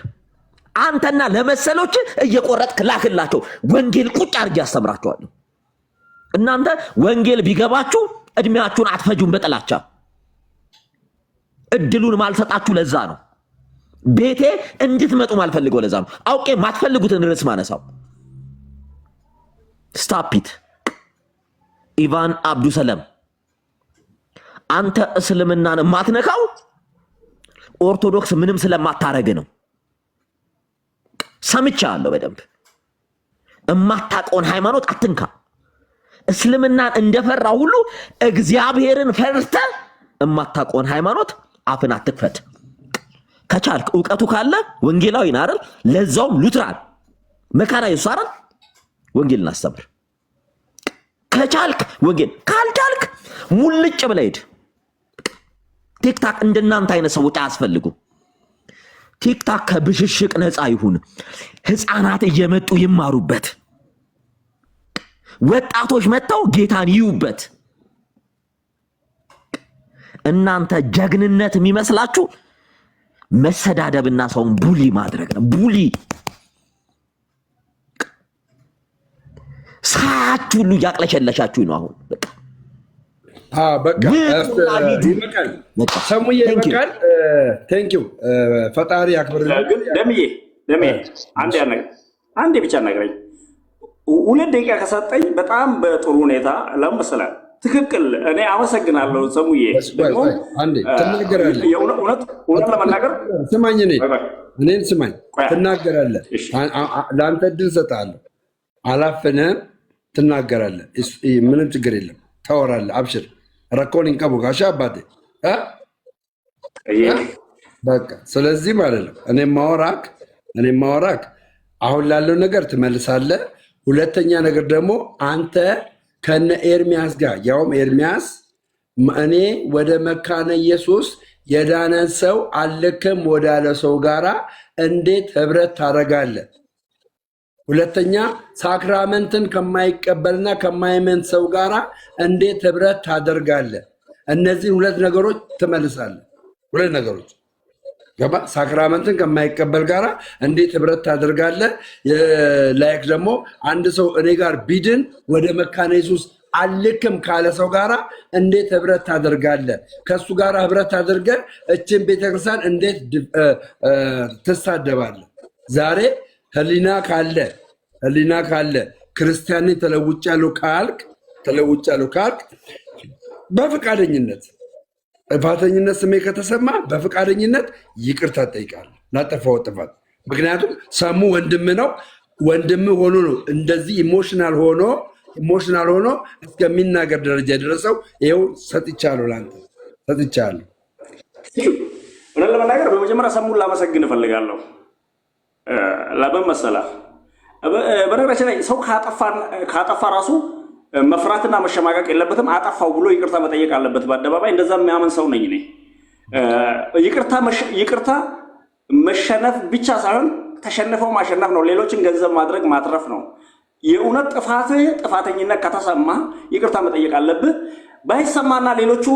አንተና ለመሰሎች እየቆረጥክ ላክላቸው። ወንጌል ቁጭ አድርጌ አስተምራቸዋለሁ። እናንተ ወንጌል ቢገባችሁ እድሜያችሁን አትፈጁም በጥላቻ። እድሉን ማልሰጣችሁ ለዛ ነው። ቤቴ እንድትመጡ ማልፈልገው ለዛ ነው። አውቄ ማትፈልጉትን ርዕስ ማነሳው። ስታፒት ኢቫን አብዱሰለም አንተ እስልምናን ማትነካው ኦርቶዶክስ ምንም ስለማታረግ ነው። ሰምቻለሁ በደንብ። እማታቆን ሃይማኖት አትንካ። እስልምናን እንደፈራ ሁሉ እግዚአብሔርን ፈርተ እማታቆን ሃይማኖት አፍን አትክፈት። ከቻልክ እውቀቱ ካለ ወንጌላዊ ነህ አይደል? ለዛውም ሉትራን መካና ኢየሱስ አይደል? ወንጌልን አስተምር። ከቻልክ ወንጌል፣ ካልቻልክ ሙልጭ ብለህ ሂድ። ቲክታክ እንደናንተ አይነት ሰዎች አያስፈልጉም። ቲክታክ ከብሽሽቅ ነፃ ይሁን። ህፃናት እየመጡ ይማሩበት። ወጣቶች መጥተው ጌታን ይዩበት። እናንተ ጀግንነት የሚመስላችሁ መሰዳደብና ሰውን ቡሊ ማድረግ ነው። ቡሊ ሳያችሁ ሁሉ እያቅለሸለሻችሁ ነው። አሁን በቃ
ይበቃል። ሰሙዬ ይበቃል። ቴንኪው ፈጣሪ ያክብርልኝ።
ደምዬ አንዴ ብቻ ነግረኝ። 2 ደቂቃ ከሰጠኝ በጣም በጥሩ ሁኔታ ለምሳሌ ትክክል። እኔ አመሰግናለሁ ሰሙዬ።
አንዴ ትናገራለህ።
እውነት ለመናገር
ስማኝ፣ እኔን ስማኝ። ትናገራለህ። ለአንተ እድል እሰጥሃለሁ። አላፍንህም። ትናገራለህ። ምንም ችግር የለም። ታወራለህ። አብሽር። ረኮኒን ቀቡ ጋሻ አባቴ በቃ። ስለዚህ ማለት ነው እኔ ማወራክ አሁን ላለው ነገር ትመልሳለህ። ሁለተኛ ነገር ደግሞ አንተ ከነ ኤርሚያስ ጋር ያውም ኤርሚያስ እኔ ወደ መካነ ኢየሱስ የዳነን ሰው አልልክም ወዳለ ሰው ጋራ እንዴት ህብረት ታደርጋለህ? ሁለተኛ ሳክራመንትን ከማይቀበልና ከማይመን ሰው ጋራ እንዴት ህብረት ታደርጋለህ? እነዚህ 2 ነገሮች ትመልሳለህ። 2 ነገሮች ገባ? ሳክራመንትን ከማይቀበል ጋራ እንዴት ህብረት ታደርጋለህ? ላይክ ደግሞ አንድ ሰው እኔ ጋር ቢድን ወደ መካነ ኢየሱስ አልክም ካለ ሰው ጋራ እንዴት ህብረት ታደርጋለህ? ከሱ ጋራ ህብረት አድርገህ እችን ቤተክርስቲያን እንዴት ትሳደባለህ? ዛሬ ህሊና ካለ ክርስቲያኔ ተለውጫለሁ ካልክ በፈቃደኝነት ጥፋተኝነት ስሜ ከተሰማ በፈቃደኝነት ይቅርታ ትጠይቃለህ ላጠፋው ጥፋት። ምክንያቱም ሰሙ ወንድም ነው። ወንድም ሆኖ ነው እንደዚህ ኢሞሽናል ሆኖ እስከሚናገር ደረጃ የደረሰው። ይኸው ሰጥቻለሁ፣ ለአንተ ሰጥቻለሁ።
እውነት ለመናገር በመጀመሪያ ሰሙን ላመሰግን እፈልጋለሁ። ለምን መሰለህ? በነገራችን ላይ ሰው ካጠፋ ራሱ መፍራትና መሸማቀቅ የለበትም። አጠፋው ብሎ ይቅርታ መጠየቅ አለበት በአደባባይ። እንደዛ የሚያምን ሰው ነኝ እኔ። ይቅርታ መሸነፍ ብቻ ሳይሆን ተሸንፈው ማሸነፍ ነው። ሌሎችን ገንዘብ ማድረግ ማትረፍ ነው። የእውነት ጥፋተኝነት ከተሰማ ይቅርታ መጠየቅ አለብህ። ባይሰማና ሌሎቹ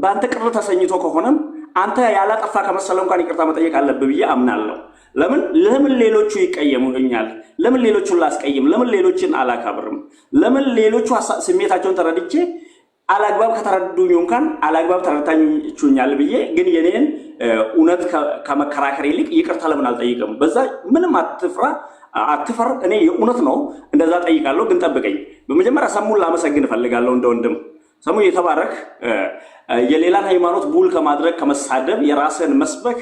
በአንተ ቅር ተሰኝቶ ከሆነም አንተ ያላጠፋ ከመሰለ እንኳን ይቅርታ መጠየቅ አለብህ ብዬ አምናለሁ። ለምን ሌሎቹ ይቀየሙኛል? ለምን ሌሎቹን ላስቀይም? ለምን ሌሎችን አላከብርም? ለምን ሌሎቹ ስሜታቸውን ተረድቼ አላግባብ ከተረዱኝ እንኳን አላግባብ ተረድታችሁኛል ብዬ ግን የኔን እውነት ከመከራከር ይልቅ ይቅርታ ለምን አልጠይቅም? በዛ ምንም አትፈር። እኔ የእውነት ነው እንደዛ ጠይቃለሁ። ግን ጠብቀኝ። በመጀመሪያ ሰሙን ላመሰግን እፈልጋለሁ እንደ ወንድም። ሰሙ የተባረክ። የሌላን ሃይማኖት ቡል ከማድረግ ከመሳደብ የራስን መስበክ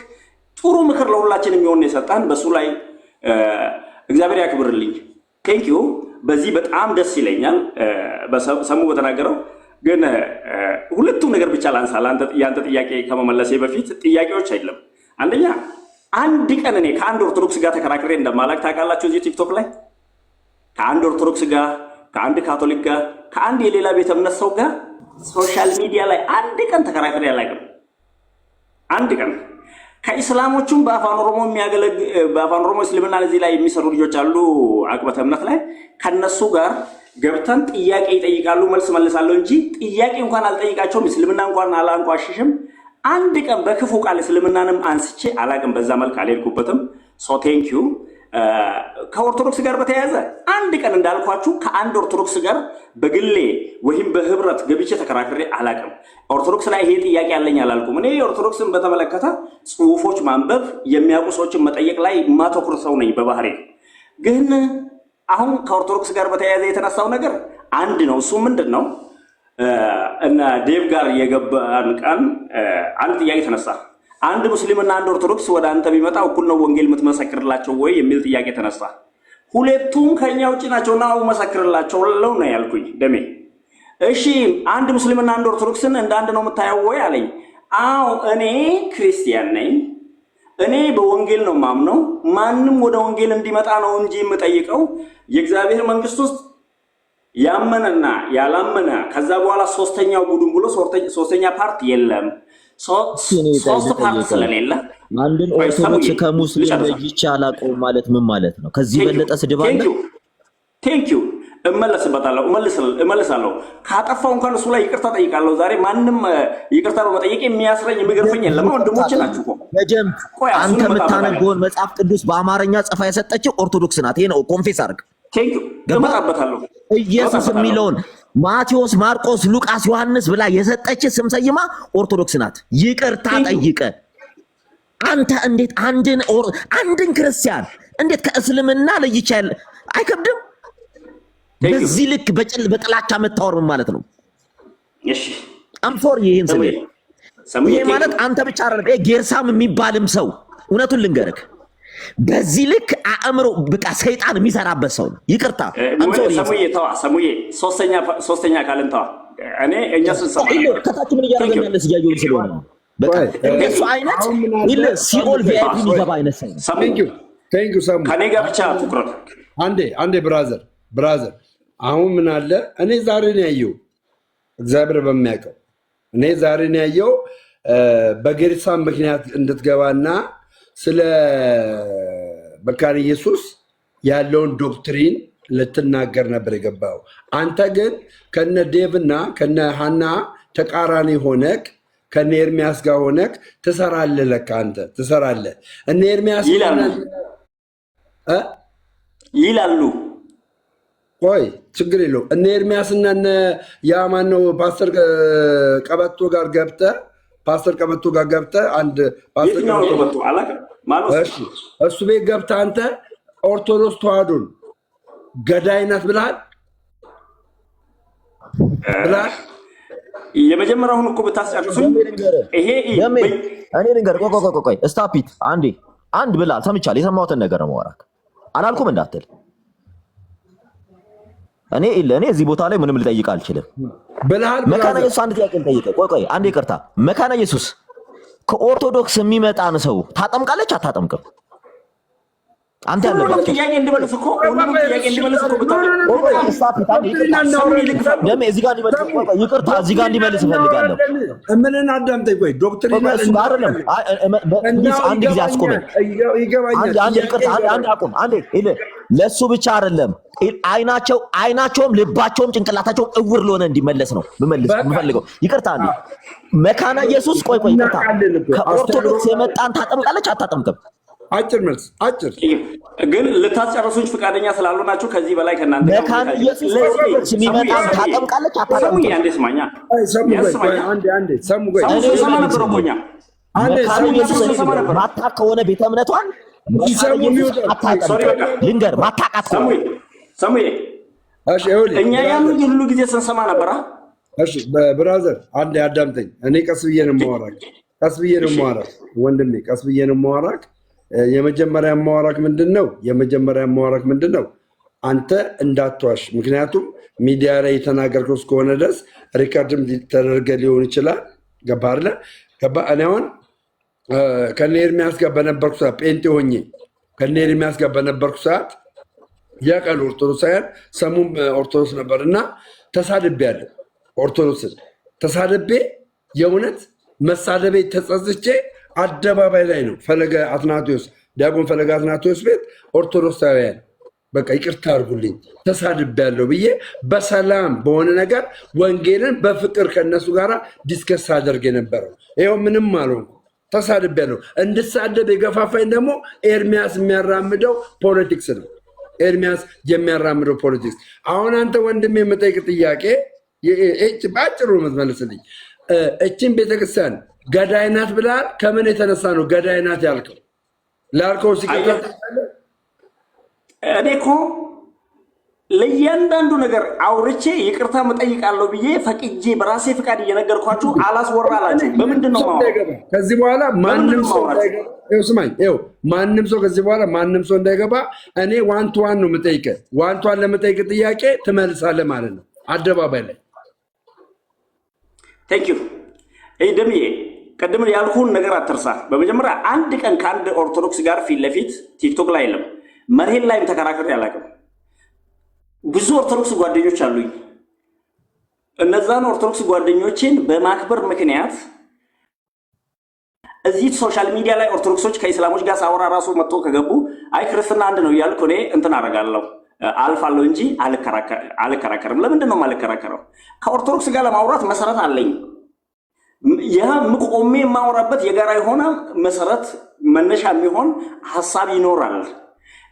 ጥሩ ምክር ለሁላችን የሚሆን የሰጣን በሱ ላይ እግዚአብሔር ያክብርልኝ። ቴንኪዩ። በዚህ በጣም ደስ ይለኛል ሰሙ በተናገረው። ግን ሁለቱም ነገር ብቻ ላንሳ ያንተ ጥያቄ ከመመለሴ በፊት ጥያቄዎች አይደለም። አንደኛ አንድ ቀን እኔ ከአንድ ኦርቶዶክስ ጋር ተከራክሬ እንደማላቅ ታውቃላችሁ። እዚህ ቲክቶክ ላይ ከአንድ ኦርቶዶክስ ጋር፣ ከአንድ ካቶሊክ ጋር፣ ከአንድ የሌላ ቤተ እምነት ሰው ጋር ሶሻል ሚዲያ ላይ አንድ ቀን ተከራክሬ አላውቅም። አንድ ቀን ከኢስላሞቹም በአፋን ኦሮሞ እስልምና እዚህ ላይ የሚሰሩ ልጆች አሉ አቅበተ እምነት ላይ ከነሱ ጋር ገብተን ጥያቄ ይጠይቃሉ፣ መልስ መልሳለሁ እንጂ ጥያቄ እንኳን አልጠይቃቸውም። እስልምና እንኳን አላንቋሽሽም። አንድ ቀን በክፉ ቃል እስልምናንም አንስቼ አላቅም። በዛ መልክ አልሄድኩበትም። ሶ ቴንክ ዩ። ከኦርቶዶክስ ጋር በተያያዘ አንድ ቀን እንዳልኳችሁ ከአንድ ኦርቶዶክስ ጋር በግሌ ወይም በህብረት ገብቼ ተከራክሬ አላቅም። ኦርቶዶክስ ላይ ይሄ ጥያቄ አለኝ አላልኩም። እኔ ኦርቶዶክስን በተመለከተ ጽሁፎች ማንበብ፣ የሚያውቁ ሰዎችን መጠየቅ ላይ ማተኩር ሰው ነኝ በባህሬ። ግን አሁን ከኦርቶዶክስ ጋር በተያያዘ የተነሳው ነገር አንድ ነው። እሱ ምንድን ነው? እና ዴቭ ጋር የገባን ቀን አንድ ጥያቄ ተነሳ። አንድ ሙስሊምና አንድ ኦርቶዶክስ ወደ አንተ ቢመጣ እኩል ነው ወንጌል የምትመሰክርላቸው ወይ የሚል ጥያቄ ተነሳ። ሁለቱም ከኛ ውጭ ናቸውና መሰክርላቸው ነው ያልኩኝ። ደሜ እሺ፣ አንድ ሙስሊምና አንድ ኦርቶዶክስን እንደ አንድ ነው የምታየው ወይ አለኝ። አዎ እኔ ክርስቲያን ነኝ። እኔ በወንጌል ነው ማምነው። ማንም ወደ ወንጌል እንዲመጣ ነው እንጂ የምጠይቀው የእግዚአብሔር መንግስት ውስጥ ያመነና ያላመነ ከዛ በኋላ ሶስተኛው ቡድን ብሎ ሶስተኛ ፓርት የለም። ሶስት ፓርት ስለሌለ
አንድን ኦርቶዶክስ ከሙስሊም ለይቼ አላውቀውም ማለት ምን ማለት ነው? ከዚህ በለጠ ስድብ አለ?
ቴንክ ዩ። እመለሳለሁ። ካጠፋው እንኳን እሱ ላይ ይቅርታ ጠይቃለሁ። ዛሬ ማንም ይቅርታ በመጠየቅ የሚያስረኝ የሚገርፈኝ የለም። ወንድሞቼ ናችሁ እኮ
በጀምት አንተ የምታነበውን መጽሐፍ ቅዱስ በአማርኛ ጽፋ የሰጠችው ኦርቶዶክስ ናት። ይሄ ነው ኮንፌስ አድርግ።
እመጣበታለሁ።
ኢየሱስ የሚለውን ማቴዎስ፣ ማርቆስ፣ ሉቃስ፣ ዮሐንስ ብላ የሰጠች ስም ሰይማ ኦርቶዶክስ ናት። ይቅርታ ጠይቀ አንተ እንዴት አንድን ክርስቲያን እንዴት ከእስልምና ለይቻል? አይከብድም? በዚህ ልክ በጥላቻ መታወር ማለት ነው።
እሺ
አምፎር ይሄን ይሄ ማለት አንተ ብቻ አይደለም። ጌርሳም የሚባልም ሰው እውነቱን ልንገርክ በዚህ ልክ አእምሮ በቃ ሰይጣን የሚሰራበት ሰው ነው። ይቅርታ
ሰሙዬ ሶስተኛ ካልን ተዋ። እኛ ስንሰማ
ከታች ምን እያደረገ ያለ ሲያዩን ስለሆነ በቃ እሱ አይነት ሲኦል ቪአይፒ የሚገባ አይነት ሰው
ቴንክ ዩ ሰሙ።
ከኔ ጋር ብቻ ትኩረት
አንዴ ብራዘር አሁን ምን አለ እኔ ዛሬ ነው ያየው፣ እግዚአብሔር በሚያውቀው እኔ ዛሬ ነው ያየው በጌርሳም ምክንያት እንድትገባና ስለ መካነ ኢየሱስ ያለውን ዶክትሪን ልትናገር ነበር የገባው። አንተ ግን ከነ ዴቭና ከነ ሐና ተቃራኒ ሆነክ ከነ ኤርሚያስ ጋር ሆነክ ትሰራለህ። ለካ አንተ ትሰራለህ። እነ ኤርሚያስ
ይላሉ።
ቆይ ችግር የለውም። እነ ኤርሚያስና እነ ያማን ነው ፓስተር ቀበቶ ጋር ገብተህ አንድ ፓስተር ቀበቶ እሱ ቤት ገብተህ አንተ ኦርቶዶክስ ተዋህዶን ገዳይ ናት ብለሃል።
የመጀመሪያውን እኮ ብታስጨርሱኝ ይሄ
እኔ ልንገር። ቆይ ስታፒት አንድ ብላል ሰምቻለሁ። የሰማሁትን ነገር ነው የማወራህ። አላልኩም እንዳትል። እኔ እዚህ ቦታ ላይ ምንም ልጠይቅ አልችልም። መካነ ኢየሱስ አንድ ጥያቄ ልጠይቅ። ቆይ አንዴ ይቅርታ። መካነ ኢየሱስ ከኦርቶዶክስ የሚመጣን ሰው ታጠምቃለች አታጠምቅም? አንተ ያለበት
ጥያቄ እንድመልስ እኮ
እዚህ ጋር እንዲመልስ እፈልጋለሁ።
ምን አዳምጠኝ። ቆይ ዶክትሪን
አንድ ጊዜ አስቆመኝ። ለእሱ ብቻ አይደለም አይናቸውም ልባቸውም ጭንቅላታቸውም እውር ለሆነ እንዲመለስ ነው የምፈልገው። ይቅርታ መካነ ኢየሱስ ቆይ ይቅርታ፣ ከኦርቶዶክስ የመጣን ታጠምቃለች አታጠምቅም?
አጭር መልስ
ግን ልታስጨርሱኝ ፈቃደኛ ስላልሆናችሁ ከዚህ በላይ ከእናንተ
መካነ ኢየሱስ የሚመጣን ታጠምቃለች አታጠምቅም?
አንዴ ስማኛ
ማታ ከሆነ ቤተ እምነቷን ልንገር ማታቃት
ሰሙዬ እኛ ያን ሁሉ ጊዜ ስንሰማ ነበራ።
ብራዘር አንዴ አዳምጠኝ። እኔ ቀስ ብዬ ነው የማወራክ ወንድሜ፣ ቀስ ብዬ ነው የማወራክ። የመጀመሪያ ማወራክ ምንድን ነው? አንተ እንዳትዋሽ። ምክንያቱም ሚዲያ ላይ የተናገርከው እስከሆነ ድረስ ሪካርድም ተደርገ ሊሆን ይችላል። ገባህ አይደለ? እኔ አሁን ከነ ኤርሚያስ ጋር በነበርኩ ሰዓት ጴንጤ ሆኜ ከነ ኤርሚያስ ጋር በነበርኩ ሰዓት ያውቃሉ ኦርቶዶክሳውያን፣ ሰሙም ኦርቶዶክስ ነበር እና ተሳድቤያለሁ። ኦርቶዶክስን ተሳድቤ የእውነት መሳደቤ ተጸጽቼ አደባባይ ላይ ነው ዲያቆን ፈለገ አትናቴዎስ ቤት ኦርቶዶክሳውያን በቃ ይቅርታ አድርጉልኝ ተሳድቤያለሁ ብዬ በሰላም በሆነ ነገር ወንጌልን በፍቅር ከነሱ ጋር ዲስከስ አደርግ የነበረው ይኸው ምንም አልሆንኩ። ተሳድቤያለሁ። እንድሳደብ የገፋፋኝ ደግሞ ኤርሚያስ የሚያራምደው ፖለቲክስ ነው። አሁን አንተ ወንድም የምጠይቅ ጥያቄ በአጭሩ የምትመልስልኝ እችን ቤተክርስቲያን ገዳይ ናት ብለሃል። ከምን የተነሳ ነው ገዳይ ናት ያልከው? ላልከው ሲቀጥል
እኔ እኮ ለእያንዳንዱ ነገር አውርቼ ይቅርታ መጠይቃለሁ ብዬ ፈቅጄ በራሴ ፍቃድ እየነገርኳችሁ አላስወራላችሁ። በምንድን ነው
ከዚህ በኋላ ማንም ሰው ከዚህ በኋላ ማንም ሰው እንዳይገባ እኔ ዋን ቱ ዋን ነው የምጠይቅህ። ዋን ቱ ዋን ለምጠይቅ ጥያቄ ትመልሳለህ ማለት ነው አደባባይ ላይ።
ቴንክ ዩ ደምዬ፣ ቅድም ያልኩህን ነገር አትርሳ። በመጀመሪያ አንድ ቀን ከአንድ ኦርቶዶክስ ጋር ፊት ለፊት ቲክቶክ ላይ የለም መርሄን ላይም ተከራክሬ አላውቅም። ብዙ ኦርቶዶክስ ጓደኞች አሉኝ። እነዛን ኦርቶዶክስ ጓደኞችን በማክበር ምክንያት እዚህ ሶሻል ሚዲያ ላይ ኦርቶዶክሶች ከኢስላሞች ጋር ሳወራ ራሱ መጥቶ ከገቡ አይ ክርስትና አንድ ነው እያልኩ እኔ እንትን አደርጋለሁ፣ አልፋለሁ እንጂ አልከራከርም። ለምንድን ነው የማልከራከረው? ከኦርቶዶክስ ጋር ለማውራት መሰረት አለኝ። ያ ቆሜ የማወራበት የጋራ የሆነ መሰረት መነሻ የሚሆን ሀሳብ ይኖራል።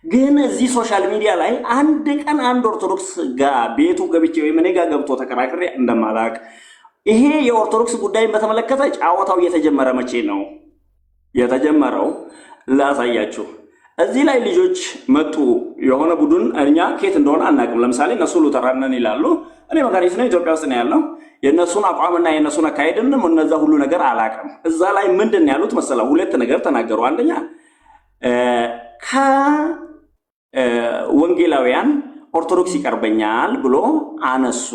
ግን እዚህ ሶሻል ሚዲያ ላይ አንድ ቀን አንድ ኦርቶዶክስ ጋር ቤቱ ገብቼ ወይም እኔ ጋር ገብቶ ተከራክሬ እንደማላቅ ይሄ የኦርቶዶክስ ጉዳይን በተመለከተ ጫወታው እየተጀመረ መቼ ነው የተጀመረው? ላሳያችሁ። እዚህ ላይ ልጆች መጡ። የሆነ ቡድን እኛ ኬት እንደሆነ አናውቅም። ለምሳሌ እነሱ ሉተራን ነን ይላሉ። እኔ መካኒስ ነኝ፣ ኢትዮጵያ ውስጥ ነው ያለው። የእነሱን አቋምና የእነሱን አካሄድንም እነዛ ሁሉ ነገር አላውቅም። እዛ ላይ ምንድን ያሉት መሰለው? ሁለት ነገር ተናገሩ። አንደኛ ከወንጌላውያን ኦርቶዶክስ ይቀርበኛል ብሎ አነሱ።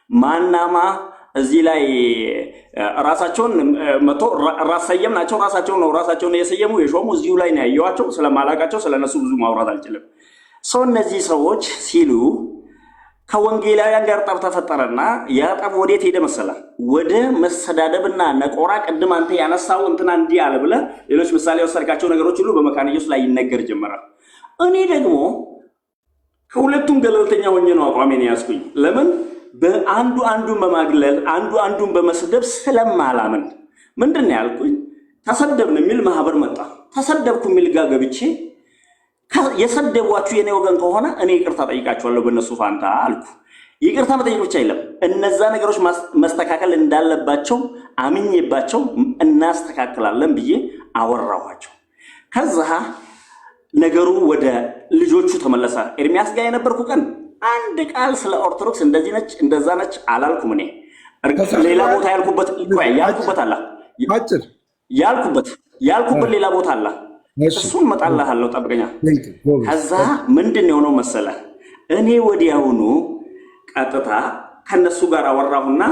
ማናማ እዚህ ላይ ራሳቸውን መቶ ራሰየም ናቸው። ራሳቸውን የሰየሙ የሾሙ እዚሁ ላይ ነው ያየኋቸው። ስለማላውቃቸው ስለነሱ ብዙ ማውራት አልችልም። እነዚህ ሰዎች ሲሉ ከወንጌላውያን ጋር ጠብ ተፈጠረና ያ ጠብ ወዴት ሄደ መሰላ? ወደ መሰዳደብና ነቆራ። ቅድም አንተ ያነሳው እንትና እንዲህ አለ ብለህ ሌሎች ምሳሌ የወሰድካቸው ነገሮች ሁሉ በመካነ ኢየሱስ ላይ ይነገር ጀመራል። እኔ ደግሞ ከሁለቱም ገለልተኛ ሆኜ ነው አቋሜን ያዝኩኝ። ለምን? በአንዱ አንዱን በማግለል አንዱን በመስደብ ስለማላምን ምንድን ነው ያልኩኝ? ተሰደብን የሚል ማህበር መጣ። ተሰደብኩ የሚል ጋር ገብቼ የሰደቧችሁ የኔ ወገን ከሆነ እኔ ይቅርታ ጠይቃችኋለሁ በእነሱ ፋንታ አልኩ። ይቅርታ መጠየቅ ብቻ የለም፣ እነዛ ነገሮች መስተካከል እንዳለባቸው አምኜባቸው እናስተካክላለን ብዬ አወራኋቸው። ከዛ ነገሩ ወደ ልጆቹ ተመለሰ። ኤርሚያስ ጋር የነበርኩ ቀን አንድ ቃል ስለ ኦርቶዶክስ እንደዚህ ነች እንደዛ ነች አላልኩም። እኔ ሌላ ቦታ ያልኩበት አለ ያልኩበት ሌላ ቦታ አለ። እሱን መጣልሃለሁ፣ ጠብቀኛ። ከዛ ምንድን የሆነው መሰለ? እኔ ወዲያውኑ ቀጥታ ከነሱ ጋር አወራሁና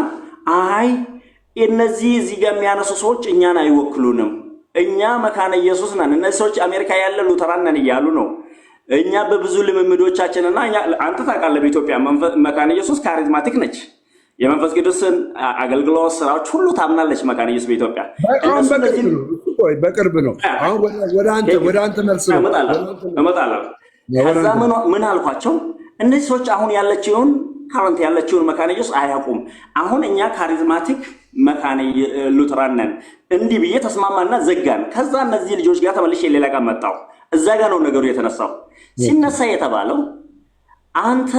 አይ እነዚህ እዚህ ጋር የሚያነሱ ሰዎች እኛን አይወክሉንም፣ እኛ መካነ ኢየሱስ ነን፣ እነዚህ ሰዎች አሜሪካ ያለ ሉተራን ነን እያሉ ነው። እኛ በብዙ ልምምዶቻችንና አንተ ታውቃለህ፣ በኢትዮጵያ መካነ ኢየሱስ ካሪዝማቲክ ነች። የመንፈስ ቅዱስን አገልግሎት ስራዎች ሁሉ ታምናለች መካነ ኢየሱስ በኢትዮጵያ።
በቅርብ ነው። አሁን ወደ አንተ መልስ ነው
እመጣለሁ። ከዛ ምን አልኳቸው? እነዚህ ሰዎች አሁን ያለችውን መካነ ኢየሱስ አያውቁም። አሁን እኛ ካሪዝማቲክ መካነ ሉተራን ነን እንዲህ ብዬ ተስማማና ዘጋን። ከዛ እነዚህ ልጆች ጋር ተመልሼ ሌላ ቀን መጣሁ። እዛ ጋር ነው ነገሩ የተነሳው። ሲነሳ የተባለው አንተ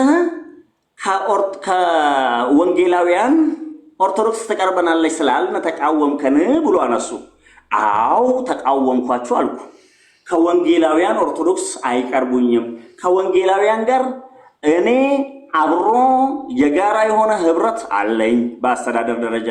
ከወንጌላውያን ኦርቶዶክስ ተቀርበናለች ስላልን ተቃወምከን ብሎ አነሱ። አው ተቃወምኳችሁ አልኩ። ከወንጌላውያን ኦርቶዶክስ አይቀርቡኝም። ከወንጌላውያን ጋር እኔ አብሮ የጋራ የሆነ ህብረት አለኝ። በአስተዳደር ደረጃ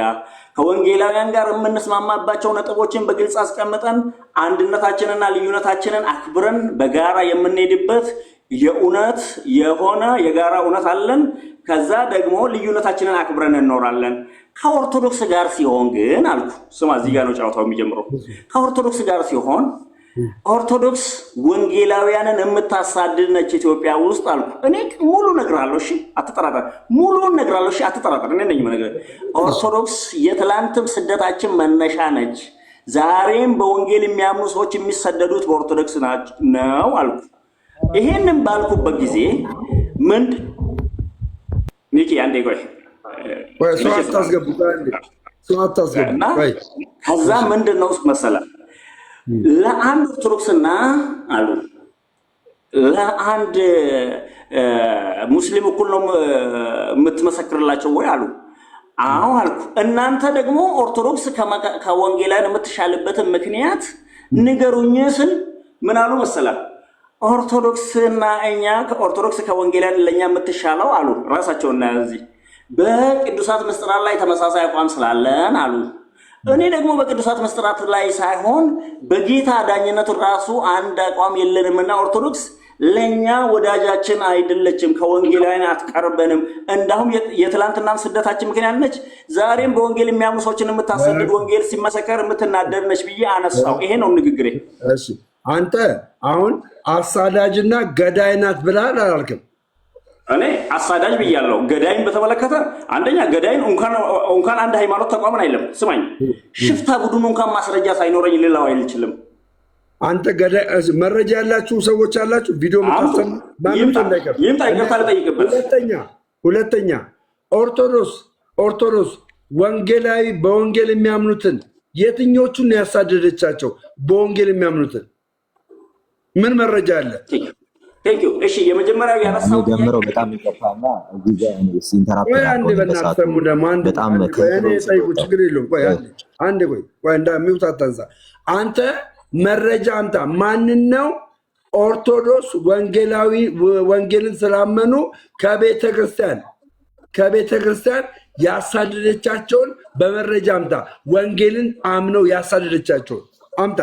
ከወንጌላውያን ጋር የምንስማማባቸው ነጥቦችን በግልጽ አስቀምጠን አንድነታችንና ልዩነታችንን አክብረን በጋራ የምንሄድበት የእውነት የሆነ የጋራ እውነት አለን። ከዛ ደግሞ ልዩነታችንን አክብረን እንኖራለን። ከኦርቶዶክስ ጋር ሲሆን ግን አልኩ። ስማ፣ እዚህ ጋር ነው ጫወታው የሚጀምረው። ከኦርቶዶክስ ጋር ሲሆን ኦርቶዶክስ ወንጌላውያንን የምታሳድድ ነች ኢትዮጵያ ውስጥ አልኩ። እኔ ሙሉ እነግርሃለሁ፣ እሺ አትጠራጠር። ሙሉን እነግርሃለሁ፣ እሺ አትጠራጠር። እኔ ነኝ የምነግርህ። ኦርቶዶክስ የትላንትም ስደታችን መነሻ ነች። ዛሬም በወንጌል የሚያምኑ ሰዎች የሚሰደዱት በኦርቶዶክስ ነው አልኩ። ይሄንን ባልኩበት ጊዜ ኒኪ አንዴ ቆይ፣ ከዛ ምንድን ነው መሰለህ ለአንድ ኦርቶዶክስና አሉ ለአንድ ሙስሊም እኩል ነው የምትመሰክርላቸው ወይ አሉ። አዎ አልኩ። እናንተ ደግሞ ኦርቶዶክስ ከወንጌላውያን የምትሻልበትን ምክንያት ንገሩኝ ስል ምን አሉ መሰለህ? ኦርቶዶክስና እኛ ከኦርቶዶክስ ከወንጌላውያን ለኛ የምትሻለው አሉ ራሳቸው እና እዚህ በቅዱሳት ምስጢራት ላይ ተመሳሳይ አቋም ስላለን አሉ። እኔ ደግሞ በቅዱሳት ምስጢራት ላይ ሳይሆን በጌታ ዳኝነቱ ራሱ አንድ አቋም የለንምና ኦርቶዶክስ ለኛ ወዳጃችን አይደለችም፣ ከወንጌላውያን አትቀርበንም። እንዳሁም የትላንትናም ስደታችን ምክንያት ነች። ዛሬም በወንጌል የሚያምኑ ሰዎችን የምታሰድድ ወንጌል ሲመሰከር የምትናደድ ነች ብዬ አነሳው። ይሄ ነው ንግግሬ።
እሺ አንተ አሁን አሳዳጅና ገዳይ ናት ብለሃል አላልክም?
እኔ አሳዳጅ ብያለሁ። ገዳይን በተመለከተ አንደኛ ገዳይን እንኳን አንድ ሃይማኖት ተቋምን አይለም። ስማኝ፣ ሽፍታ ቡድኑ እንኳን ማስረጃ ሳይኖረኝ ሌላው አይልችልም።
አንተ መረጃ ያላችሁ ሰዎች አላችሁ፣ ቪዲዮ የምታሰሙ ማንም እንዳይቀር። ሁለተኛ ኦርቶዶክስ ወንጌላዊ በወንጌል የሚያምኑትን የትኞቹን ነው ያሳደደቻቸው? በወንጌል የሚያምኑትን ምን መረጃ አለ?
እሺ የመጀመሪያው ያነሳው
ጀምረው በጣም ይከፋና እዚህ ጋር ኢንተራፕት
አንዴ በእናትህ ሰሙ ደግሞ አንዴ ችግር የለውም። ቆይ እንዳሚውት አታንሳ። አንተ መረጃ አምጣ። ማንን ነው ኦርቶዶክስ ወንጌላዊ ወንጌልን ስላመኑ ከቤተ ክርስቲያን ያሳደደቻቸውን በመረጃ አምጣ። ወንጌልን አምነው ያሳደደቻቸውን አምጣ።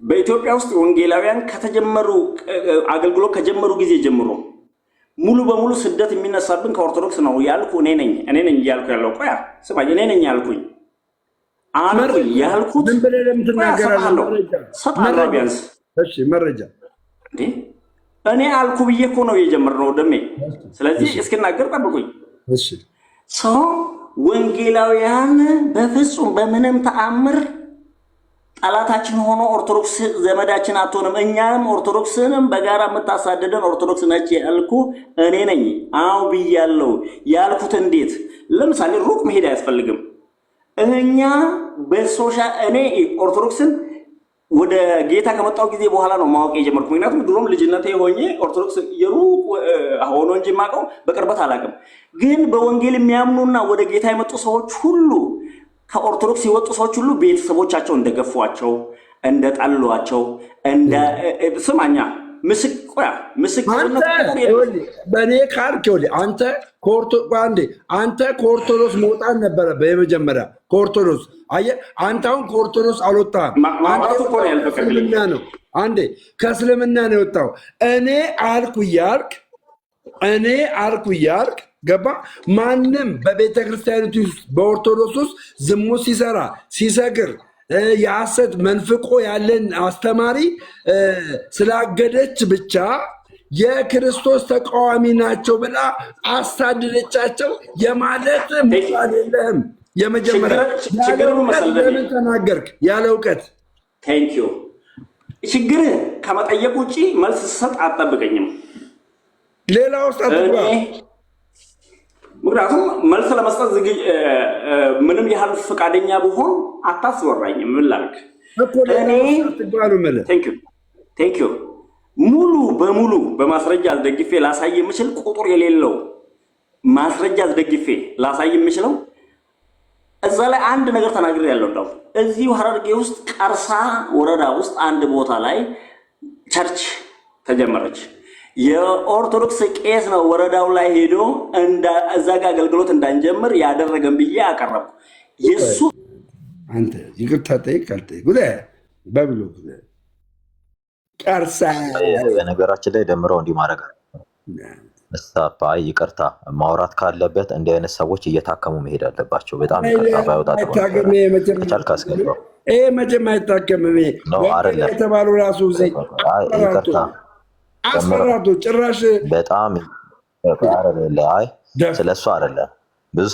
በኢትዮጵያ ውስጥ ወንጌላውያን ከተጀመሩ አገልግሎት ከጀመሩ ጊዜ ጀምሮ ሙሉ በሙሉ ስደት የሚነሳብን ከኦርቶዶክስ ነው ያልኩ እኔ ነኝ ያልኩ ያለው። ቆያ ስማኝ፣ እኔ ነኝ ያልኩኝ ያልኩት
ምን ብለህ ለምትናገራለህ?
ሰጣለሁ ቢያንስ።
እሺ መረጃ
እንዴ እኔ አልኩ ብዬ እኮ ነው የጀመርነው ደሜ። ስለዚህ እስክናገር ጠብቁኝ።
እሺ
ሰው ወንጌላውያን በፍጹም በምንም ተአምር ጠላታችን ሆኖ ኦርቶዶክስ ዘመዳችን አትሆንም። እኛም ኦርቶዶክስንም በጋራ የምታሳደደን ኦርቶዶክስ ነች ያልኩ እኔ ነኝ። አው ብያለሁ። ያልኩት እንዴት? ለምሳሌ ሩቅ መሄድ አያስፈልግም። እኛ እኔ ኦርቶዶክስን ወደ ጌታ ከመጣው ጊዜ በኋላ ነው ማወቅ የጀመርኩ። ምክንያቱም ድሮም ልጅነቴ ሆኜ ኦርቶዶክስ የሩቅ ሆኖ እንጂ የማውቀው በቅርበት አላውቅም። ግን በወንጌል የሚያምኑና ወደ ጌታ የመጡ ሰዎች ሁሉ ከኦርቶዶክስ የወጡ ሰዎች ሁሉ ቤተሰቦቻቸው እንደገፏቸው፣ እንደጠሏቸው፣ ስማኛ
በእኔ ካልክ አንተ ከኦርቶዶክስ መውጣት ነበረብህ። የመጀመሪያ ከኦርቶዶክስ አየህ፣ አንተ አሁን ከኦርቶዶክስ አልወጣህም። ነው አንዴ ከእስልምና ነው የወጣው። እኔ አልኩ እያልክ ገባ። ማንም በቤተ ክርስቲያኒቱ ውስጥ በኦርቶዶክስ ውስጥ ዝሙት ሲሰራ ሲሰክር የሐሰት መንፍቆ ያለን አስተማሪ ስላገደች ብቻ የክርስቶስ ተቃዋሚ ናቸው ብላ አሳደደቻቸው የማለት ምሳሌ የለህም። የመጀመሪያ ለምን ተናገርክ? ያለ እውቀት
ችግር ከመጠየቅ ውጭ መልስ ስሰጥ አጠብቀኝም።
ሌላ ውስጥ አትግባ።
ምክንያቱም መልስ ለመስጠት ምንም ያህል ፈቃደኛ ብሆን አታስወራኝም። ምን ላድርግ? ቴንክ ዩ ሙሉ በሙሉ በማስረጃ አስደግፌ ላሳይ የምችል ቁጥር የሌለው ማስረጃ አስደግፌ ላሳይ የምችለው እዛ ላይ አንድ ነገር ተናግሬ ያለው እንደው እዚሁ ሐረርጌ ውስጥ ቀርሳ ወረዳ ውስጥ አንድ ቦታ ላይ ቸርች ተጀመረች። የኦርቶዶክስ ቄስ ነው ወረዳው ላይ ሄዶ እዛ ጋር አገልግሎት እንዳንጀምር ያደረገን ብዬ አቀረብኩ። የሱ
አንተ ይቅርታ ጠይቅ አልጠይቅ በብሎ ቀርሳ
የነገራችን ላይ ደምረው እንዲህ ማድረግ ይቅርታ ማውራት ካለበት እንዲህ አይነት ሰዎች እየታከሙ መሄድ አለባቸው። በጣም ይቅርታ ባይወጣ ከቻልክ አስገባው።
ይሄ መቼም አይታከምም የተባሉ ራሱ
ይቅርታ
አስፈራቶ ጭራሽ
በጣም ስለሱ አይደለም። ብዙ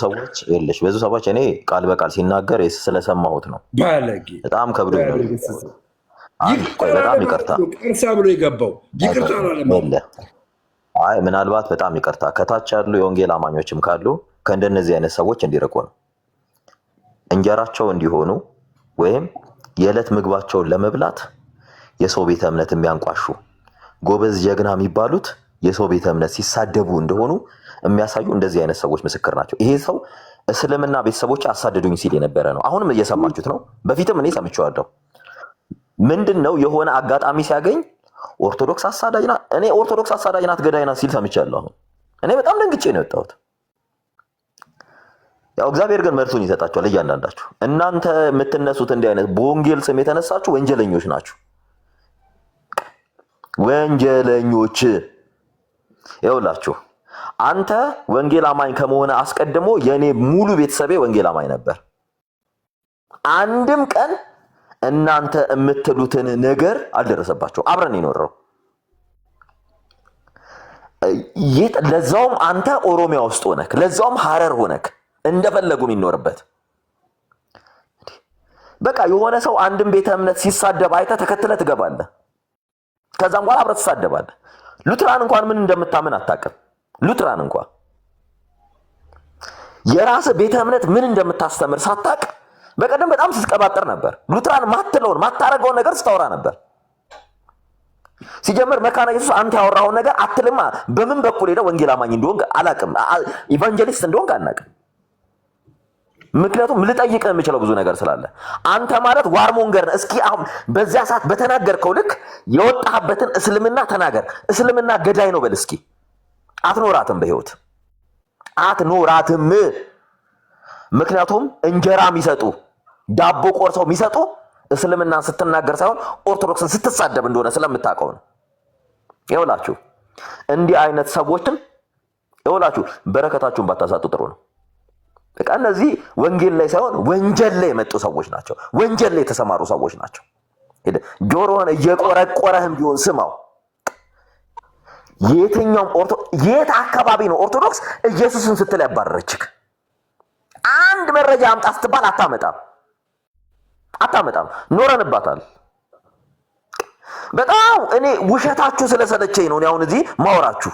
ሰዎች እኔ ቃል በቃል ሲናገር ስለሰማሁት ነው። በጣም ከብዶ በጣም ይቅርታ
ብሎ የገባው ይቅርታ
ምናልባት በጣም ይቅርታ ከታች ያሉ የወንጌል አማኞችም ካሉ ከእንደነዚህ አይነት ሰዎች እንዲርቁ ነው። እንጀራቸው እንዲሆኑ ወይም የዕለት ምግባቸውን ለመብላት የሰው ቤተ እምነት የሚያንቋሹ ጎበዝ ጀግና የሚባሉት የሰው ቤተ እምነት ሲሳደቡ እንደሆኑ የሚያሳዩ እንደዚህ አይነት ሰዎች ምስክር ናቸው። ይሄ ሰው እስልምና ቤተሰቦች አሳደዱኝ ሲል የነበረ ነው። አሁንም እየሰማችሁት ነው። በፊትም እኔ ሰምቼዋለሁ። ምንድነው የሆነ አጋጣሚ ሲያገኝ ኦርቶዶክስ አሳዳጅ ናት፣ እኔ ኦርቶዶክስ አሳዳጅ ናት፣ ገዳይ ናት ሲል ሰምቻለሁ። አሁን እኔ በጣም ደንግጬ ነው የወጣሁት። ያው እግዚአብሔር ግን መልሱን ይሰጣችኋል እያንዳንዳችሁ። እናንተ የምትነሱት እንዲህ አይነት በወንጌል ስም የተነሳችሁ ወንጀለኞች ናችሁ። ወንጀለኞች ይኸውላችሁ፣ አንተ ወንጌል አማኝ ከመሆነ አስቀድሞ የኔ ሙሉ ቤተሰቤ ወንጌል አማኝ ነበር። አንድም ቀን እናንተ የምትሉትን ነገር አልደረሰባቸው። አብረን ይኖረው ለዛውም አንተ ኦሮሚያ ውስጥ ሆነክ፣ ለዛውም ሐረር ሆነክ እንደፈለጉ የሚኖርበት
በቃ የሆነ ሰው አንድን ቤተ እምነት ሲሳደብ አይተህ ተከትለህ ትገባለህ። ከዛም በኋላ አብረህ ትሳደባለህ። ሉትራን እንኳን ምን እንደምታምን አታውቅም። ሉትራን እንኳን የራስህ ቤተ እምነት ምን እንደምታስተምር ሳታውቅ በቀደም በጣም ስትቀባጠር ነበር። ሉትራን ማትለውን ማታረገውን ነገር ስታወራ ነበር። ሲጀምር መካነ ኢየሱስ አንተ ያወራውን ነገር አትልማ። በምን በኩል ሄደህ ወንጌል አማኝ እንደሆንክ አላውቅም፣ ኢቫንጀሊስት እንደሆንክ አናውቅም። ምክንያቱም ልጠይቅህ የምችለው ብዙ ነገር ስላለ አንተ ማለት ዋርሞንገር ነህ። እስኪ አሁን በዚያ ሰዓት በተናገርከው ልክ የወጣህበትን እስልምና ተናገር። እስልምና ገዳይ ነው በል እስኪ። አትኖራትም፣ በህይወት አትኖራትም። ምክንያቱም እንጀራ የሚሰጡ ዳቦ ቆርሰው የሚሰጡ እስልምናን ስትናገር ሳይሆን ኦርቶዶክስን ስትሳደብ እንደሆነ ስለምታውቀው ነው። ይኸውላችሁ እንዲህ አይነት ሰዎችን ይኸውላችሁ በረከታችሁን ባታሳጡ ጥሩ ነው። በቃ እነዚህ ወንጌል ላይ ሳይሆን ወንጀል ላይ የመጡ ሰዎች ናቸው። ወንጀል ላይ የተሰማሩ ሰዎች ናቸው። ጆሮህን እየቆረቆረህም ቢሆን ስማው። የትኛውም የት አካባቢ ነው ኦርቶዶክስ ኢየሱስን ስትል ያባረረችክ? አንድ መረጃ አምጣ ስትባል አታመጣም። ኖረንባታል። በጣም እኔ ውሸታችሁ ስለሰለቸኝ ነው አሁን እዚህ ማወራችሁ።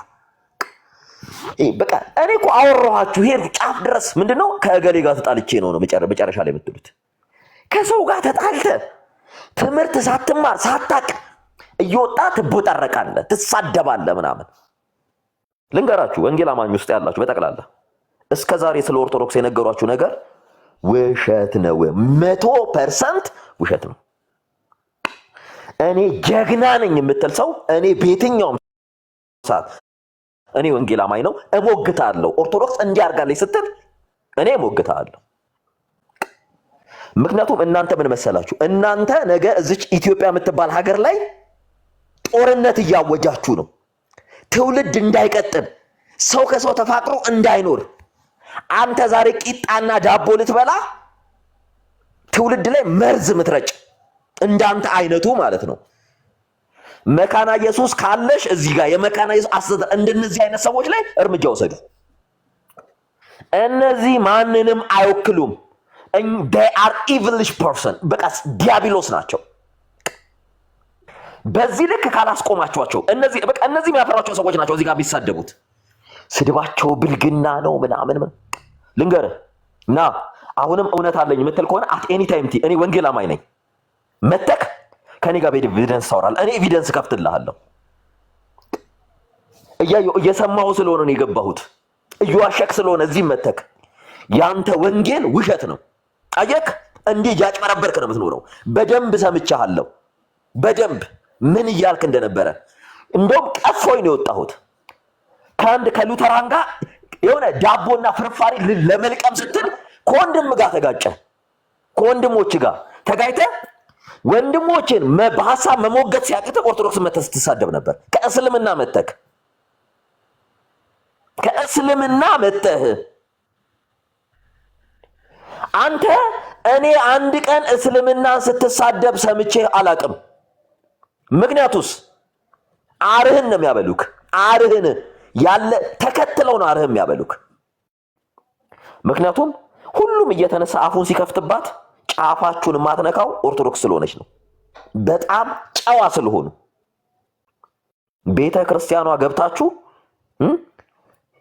በቃ እኔ እኮ አወራኋችሁ ሄድኩ ጫፍ ድረስ። ምንድነው ከእገሌ ጋር ተጣልቼ ነው መጨረሻ ላይ የምትሉት? ከሰው ጋር ተጣልተ ትምህርት ሳትማር ሳታቅ እየወጣ ትቦጣረቃለህ፣ ትሳደባለህ ምናምን። ልንገራችሁ ወንጌል አማኝ ውስጥ ያላችሁ በጠቅላላ እስከ ዛሬ ስለ ኦርቶዶክስ የነገሯችሁ ነገር ውሸት ነው። 100% ውሸት ነው። እኔ ጀግና ነኝ የምትል ሰው እኔ በየትኛውም ሰዓት እኔ ወንጌል አማኝ ነው እሞግታለሁ። ኦርቶዶክስ እንዲያርጋለች ስትል እኔ እሞግታለሁ። ምክንያቱም እናንተ ምን መሰላችሁ? እናንተ ነገ እዚች ኢትዮጵያ የምትባል ሀገር ላይ ጦርነት እያወጃችሁ ነው። ትውልድ እንዳይቀጥል፣ ሰው ከሰው ተፋቅሮ እንዳይኖር። አንተ ዛሬ ቂጣና ዳቦ ልትበላ ትውልድ ላይ መርዝ ምትረጭ እንዳንተ አይነቱ ማለት ነው። መካና ኢየሱስ ካለሽ እዚህ ጋር የመካና ኢየሱስ አስተዳደር እንደነዚህ አይነት ሰዎች ላይ እርምጃ ወሰዱ። እነዚህ ማንንም አይወክሉም። they are evilish person በቃ ዲያብሎስ ናቸው። በዚህ ልክ ካላስቆማቸዋቸው እነዚህ የሚያፈሯቸው ሰዎች ናቸው እዚህ ጋር ቢሳደቡት። ስድባቸው ብልግና ነው ምናምን። ልንገርህ እና አሁንም እውነት አለኝ የምትል ከሆነ አት ኤኒ ታይም እኔ ወንጌል አማኝ ነኝ። መተክ ከኔ ጋር ኤቪደንስ ታወራለህ። እኔ ኤቪደንስ ከፍትልሃለሁ። እየሰማሁ ስለሆነ ነው የገባሁት። እየዋሸክ ስለሆነ እዚህ መተክ ያንተ ወንጌል ውሸት ነው። አየክ እንዲህ ያጭበረበርክ ነው የምትኖረው። በደንብ ሰምቻለሁ። በደንብ ምን እያልክ እንደነበረ እንደውም ቀፎኝ ነው የወጣሁት። ከሉተራን ጋር የሆነ ዳቦና ፍርፋሪ ለመልቀም ስትል ከወንድም ጋር ተጋጨ። ከወንድሞች ጋር ተጋይተ ወንድሞችን በሐሳብ መሞገት ሲያቅተ ኦርቶዶክስ መተህ ስትሳደብ ነበር። ከእስልምና መተህ አንተ እኔ አንድ ቀን እስልምናን ስትሳደብ ሰምቼ አላቅም። ምክንያቱስ አርህን ነው የሚያበሉክ። አርህን ያለ ተከትለው ነው አርህን የሚያበሉክ። ምክንያቱም ሁሉም እየተነሳ አፉን ሲከፍትባት ጫፋችሁን ማትነካው ኦርቶዶክስ ስለሆነች ነው። በጣም ጨዋ ስለሆኑ ቤተ ክርስቲያኗ ገብታችሁ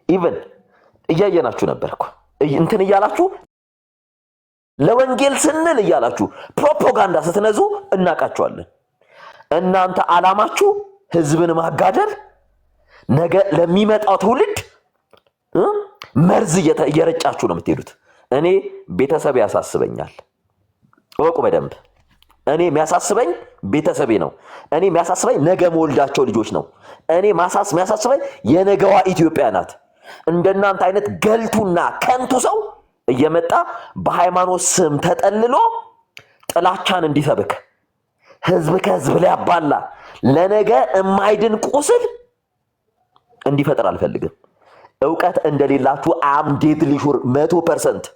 ኢቭን እያየናችሁ ነበርኩ እንትን እያላችሁ ለወንጌል ስንል እያላችሁ ፕሮፓጋንዳ ስትነዙ እናቃችኋለን። እናንተ ዓላማችሁ ህዝብን ማጋደል፣ ነገ ለሚመጣው ትውልድ መርዝ እየረጫችሁ ነው የምትሄዱት። እኔ ቤተሰብ ያሳስበኛል። ወቁ በደንብ እኔ የሚያሳስበኝ ቤተሰቤ ነው። እኔ የሚያሳስበኝ ነገ መወልዳቸው ልጆች ነው። እኔ የሚያሳስበኝ የነገዋ ኢትዮጵያ ናት። እንደናንተ አይነት ገልቱና ከንቱ ሰው እየመጣ በሃይማኖት ስም ተጠልሎ ጥላቻን እንዲሰብክ ህዝብ ከህዝብ ላይ ያባላ ለነገ የማይድን ቁስል እንዲፈጠር አልፈልግም። ዕውቀት እንደሌላችሁ አም ዴድሊ ሹር 100%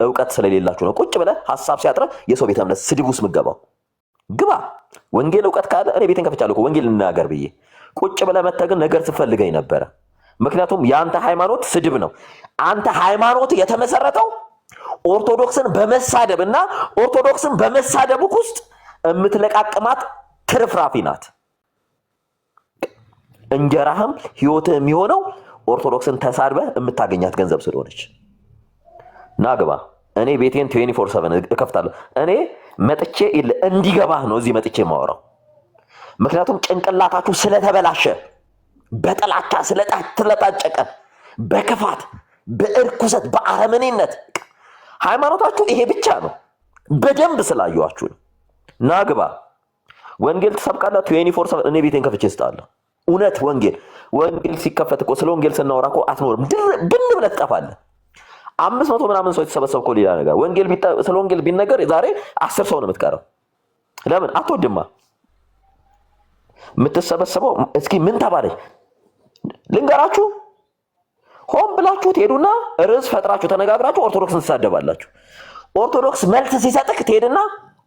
ዕውቀት ስለሌላችሁ ነው። ቁጭ ብለህ ሐሳብ ሲያጥረህ የሰው ቤተ እምነት ስድብ ውስጥ ምገባው ግባ። ወንጌል ዕውቀት ካለ እኔ ቤቴን ከፍቻለሁ እኮ ወንጌል ልናገር ብዬ ቁጭ ብለህ መተህ ግን ነገር ትፈልገኝ ነበረ። ምክንያቱም የአንተ ሃይማኖት ስድብ ነው። አንተ ሃይማኖት የተመሰረተው ኦርቶዶክስን በመሳደብና ኦርቶዶክስን በመሳደብ ውስጥ የምትለቃቅማት ትርፍራፊ ናት። እንጀራህም ህይወትህ የሚሆነው ኦርቶዶክስን ተሳድበህ የምታገኛት ገንዘብ ስለሆነች ናግባ። እኔ ቤቴን 24/7 እከፍታለሁ። እኔ መጥቼ እንዲገባህ ነው እዚህ መጥቼ የማወራው። ምክንያቱም ጭንቅላታችሁ ስለተበላሸ፣ በጥላቻ ስለታጨቀ፣ በክፋት፣ በእርኩሰት፣ በአረመኔነት ሃይማኖታችሁ ይሄ ብቻ ነው። በደንብ ስላየኋችሁ ነው። ናግባ ወንጌል ትሰብካለህ 24/7 እኔ ቤቴን ከፍቼ እስጣለሁ። እውነት ወንጌል ሲከፈት እኮ ስለ ወንጌል ስናወራ እኮ አትኖርም። ብን ብለህ ትጠፋለህ። 500 ምናምን ሰው የተሰበሰበ እኮ ሌላ ነገር ስለ ወንጌል ቢነገር ዛሬ 10 ሰው ነው የምትቀረው። ለምን አትወድማ? የምትሰበሰበው እስኪ ምን ተባለች ልንገራችሁ። ሆን ብላችሁ ትሄዱና ርዕስ ፈጥራችሁ ተነጋግራችሁ ኦርቶዶክስን ትሳደባላችሁ። ኦርቶዶክስ መልስ ሲሰጥክ ትሄድና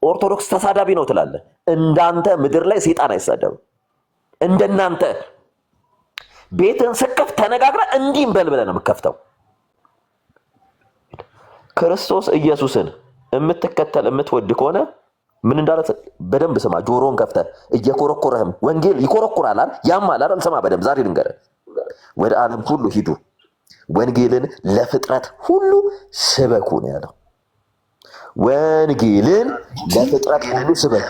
ኦርቶዶክስ ተሳዳቢ ነው ትላለህ። እንዳንተ ምድር ላይ ሰይጣን አይሳደብም። እንደናንተ ቤትን ስከፍት ተነጋግረ እንዲህ እንበል ብለህ ነው የምትከፍተው። ክርስቶስ ኢየሱስን የምትከተል የምትወድ ከሆነ ምን እንዳለ በደንብ ስማ። ጆሮን ከፍተህ እየኮረኮረህም ወንጌል ይኮረኩራል ያማል አይደል? ስማ በደንብ ዛሬ ልንገርህ። ወደ ዓለም ሁሉ ሂዱ ወንጌልን ለፍጥረት ሁሉ ስበኩ ነው ያለው። ወንጌልን ለፍጥረት ሁሉ ስበኩ።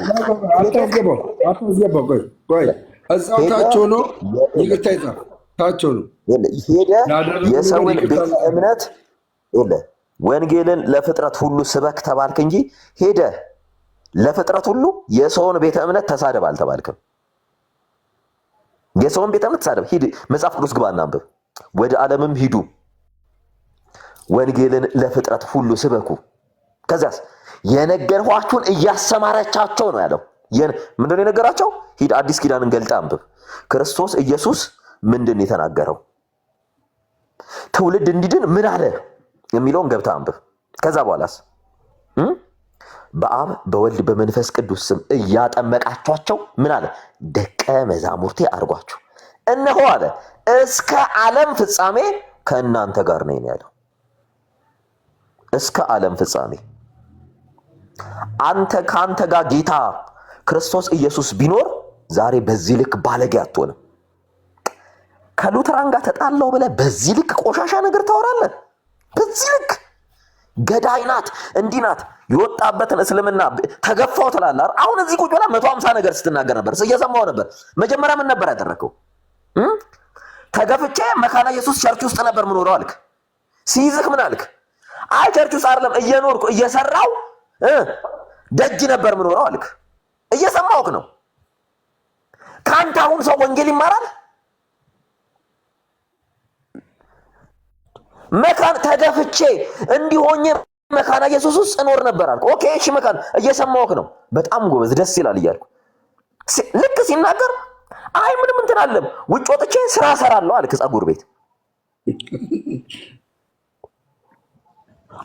አታስገባው። ቆይ እዛው ታች ሆኖ ይቅርታ ይጻፍ። ታች ሆኖ
ሄደ የሰውን ቤተ እምነት ወንጌልን ለፍጥረት ሁሉ ስበክ ተባልክ እንጂ ሄደ ለፍጥረት ሁሉ የሰውን ቤተ እምነት ተሳደብ አልተባልክም። የሰውን ቤተ እምነት ተሳደብ ሂድ፣ መጽሐፍ ቅዱስ ግባና አንብብ። ወደ ዓለምም ሂዱ ወንጌልን ለፍጥረት ሁሉ ስበኩ። ከዚያስ የነገርኋችሁን እያስተማራቻቸው ነው ያለው። ምንድን ነው የነገራቸው? ሂድ አዲስ ኪዳንን ገልጠህ አንብብ። ክርስቶስ ኢየሱስ ምንድን ነው የተናገረው? ትውልድ እንዲድን ምን አለ የሚለውን ገብተህ አንብብ። ከዛ በኋላስ በአብ በወልድ በመንፈስ ቅዱስ ስም እያጠመቃችኋቸው ምን አለ? ደቀ መዛሙርቴ አድርጓቸው። እነሆ አለ እስከ ዓለም ፍጻሜ ከእናንተ ጋር ነኝ ያለው። እስከ ዓለም ፍጻሜ ከአንተ ጋር ጌታ ክርስቶስ ኢየሱስ ቢኖር ዛሬ በዚህ ልክ ባለጌ አትሆንም። ከሉተራን ጋር ተጣላው ብለህ በዚህ ልክ ቆሻሻ ነገር ታወራለህ። በዚህ ልክ ገዳይ ናት እንዲህ ናት የወጣበትን እስልምና ተገፋው ትላለህ። አሁን እዚህ ቁጭ ብላ 150 ነገር ስትናገር ነበር፣ እየሰማሁ ነበር። መጀመሪያ ምን ነበር ያደረከው? ተገፍቼ መካነ ኢየሱስ ቸርች ውስጥ ነበር ምኖረው አልክ። ሲይዝክ ምን አልክ? አይ ቸርች ውስጥ አይደለም እየኖርኩ እየሰራው ደጅ ነበር ምኖረው አልክ። እየሰማሁክ ነው። ካንተ አሁን ሰው ወንጌል ይማራል? መካን ተገፍቼ እንዲሆኝ መካና ኢየሱስ ውስጥ እኖር ነበር አልኩ። ኦኬ እሺ መካን እየሰማሁክ ነው። በጣም ጎበዝ ደስ ይላል እያልኩ ልክ ሲናገር አይ ምንም እንትን አለም ውጭ ወጥቼ ስራ ሰራለሁ አልክ። ፀጉር ቤት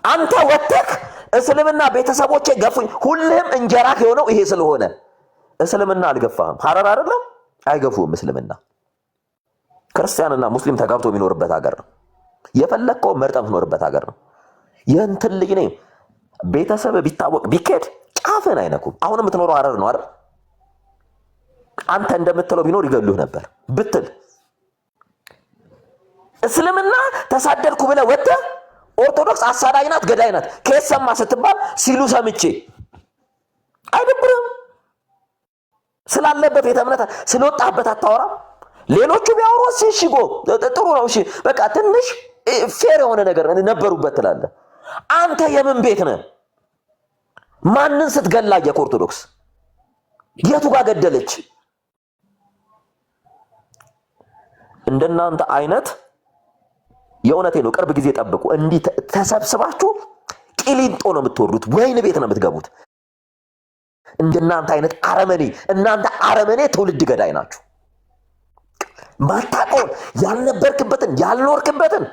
አንተ ወጥተህ እስልምና ቤተሰቦቼ ገፉኝ። ሁልህም እንጀራህ የሆነው ይሄ ስለሆነ እስልምና አልገፋህም። ሐረር አይደለም አይገፉም። እስልምና ክርስቲያንና ሙስሊም ተጋብቶ የሚኖርበት ሀገር ነው። የፈለከው መርጠህ የምትኖርበት ሀገር ነው። የእንትን ልጅ ነኝ ቤተሰብ ቢታወቅ ቢኬድ ጫፍን አይነኩም። አሁን የምትኖረው ሐረር ነው አይደል? አንተ እንደምትለው ቢኖር ይገሉህ ነበር ብትል እስልምና ተሳደድኩ ብለህ ወጥተህ ኦርቶዶክስ አሳዳጅ ናት ገዳይ ናት ከየት ሰማ ስትባል ሲሉ ሰምቼ አይደብርም? ስላለበት ቤተ እምነት ስለወጣበት አታወራ? ሌሎቹ ቢያወሩ ሲሽጎ ጥሩ ነው። እሺ በቃ ትንሽ ፌር የሆነ ነገር ነበሩበት ትላለህ። አንተ የምን ቤት ነህ? ማንን ስትገላየክ ኦርቶዶክስ የቱ ጋር ገደለች? እንደናንተ አይነት የእውነቴ ነው። ቅርብ ጊዜ ጠብቁ። እንዲህ ተሰብስባችሁ ቂሊንጦ ነው የምትወርዱት፣ ወይን ቤት ነው የምትገቡት። እንደናንተ አይነት አረመኔ፣ እናንተ አረመኔ ትውልድ ገዳይ ናችሁ። ማታውቀውን ያልነበርክበትን ያልኖርክበትን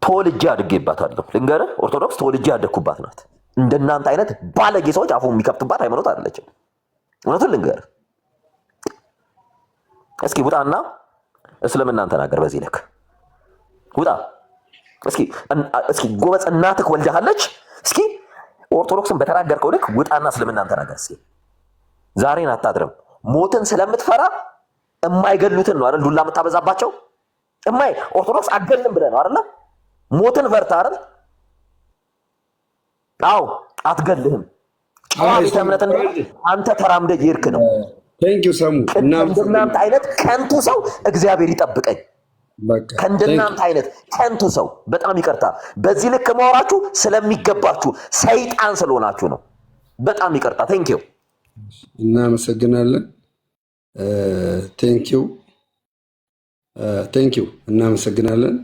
ተወልጄ አድጌባታለሁ። ልንገርህ ኦርቶዶክስ ተወልጄ ያደግኩባት ናት። እንደናንተ አይነት ባለጌ ሰዎች አፉ የሚከፍቱባት ሃይማኖት አይደለችም። እውነቱን ልንገርህ። እስኪ ውጣና እስልምናን ተናገር። በዚህ ልክ ውጣ። እስኪ ጎበዝ እናትህ ወልዳሃለች። እስኪ ኦርቶዶክስን በተናገርከው ልክ ውጣና እስልምናን ተናገር። እስኪ ዛሬን አታድርም። ሞትን ስለምትፈራ የማይገሉትን ነው አይደል ዱላ የምታበዛባቸው። ኦርቶዶክስ አገልም ብለህ ነው አይደል? ሞትን ፈርታ አይደል? አዎ አትገልህም። ጨዋ ቤተ እምነት አንተ ተራምደ ይርክ ነው።
ሰሙ
ከእንደናንተ አይነት ከንቱ ሰው እግዚአብሔር ይጠብቀኝ። ከእንደናንተ አይነት ከንቱ ሰው በጣም ይቅርታ። በዚህ ልክ ማወራችሁ ስለሚገባችሁ ሰይጣን ስለሆናችሁ ነው። በጣም ይቅርታ። ቴንኪው።
እናመሰግናለን። ቴንኪው እናመሰግናለን።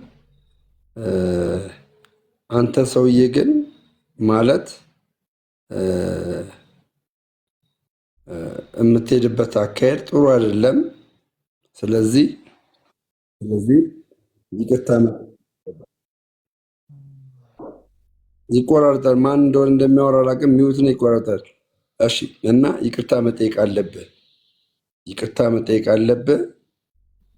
አንተ ሰውዬ ግን ማለት የምትሄድበት አካሄድ ጥሩ አይደለም። ስለዚህ ይቅርታ ይቆራርጣል። ማን እንደሆነ እንደሚያወራ አላውቅም። ሚውት ነው፣ ይቆራርጣል። እሺ። እና ይቅርታ መጠየቅ አለብህ።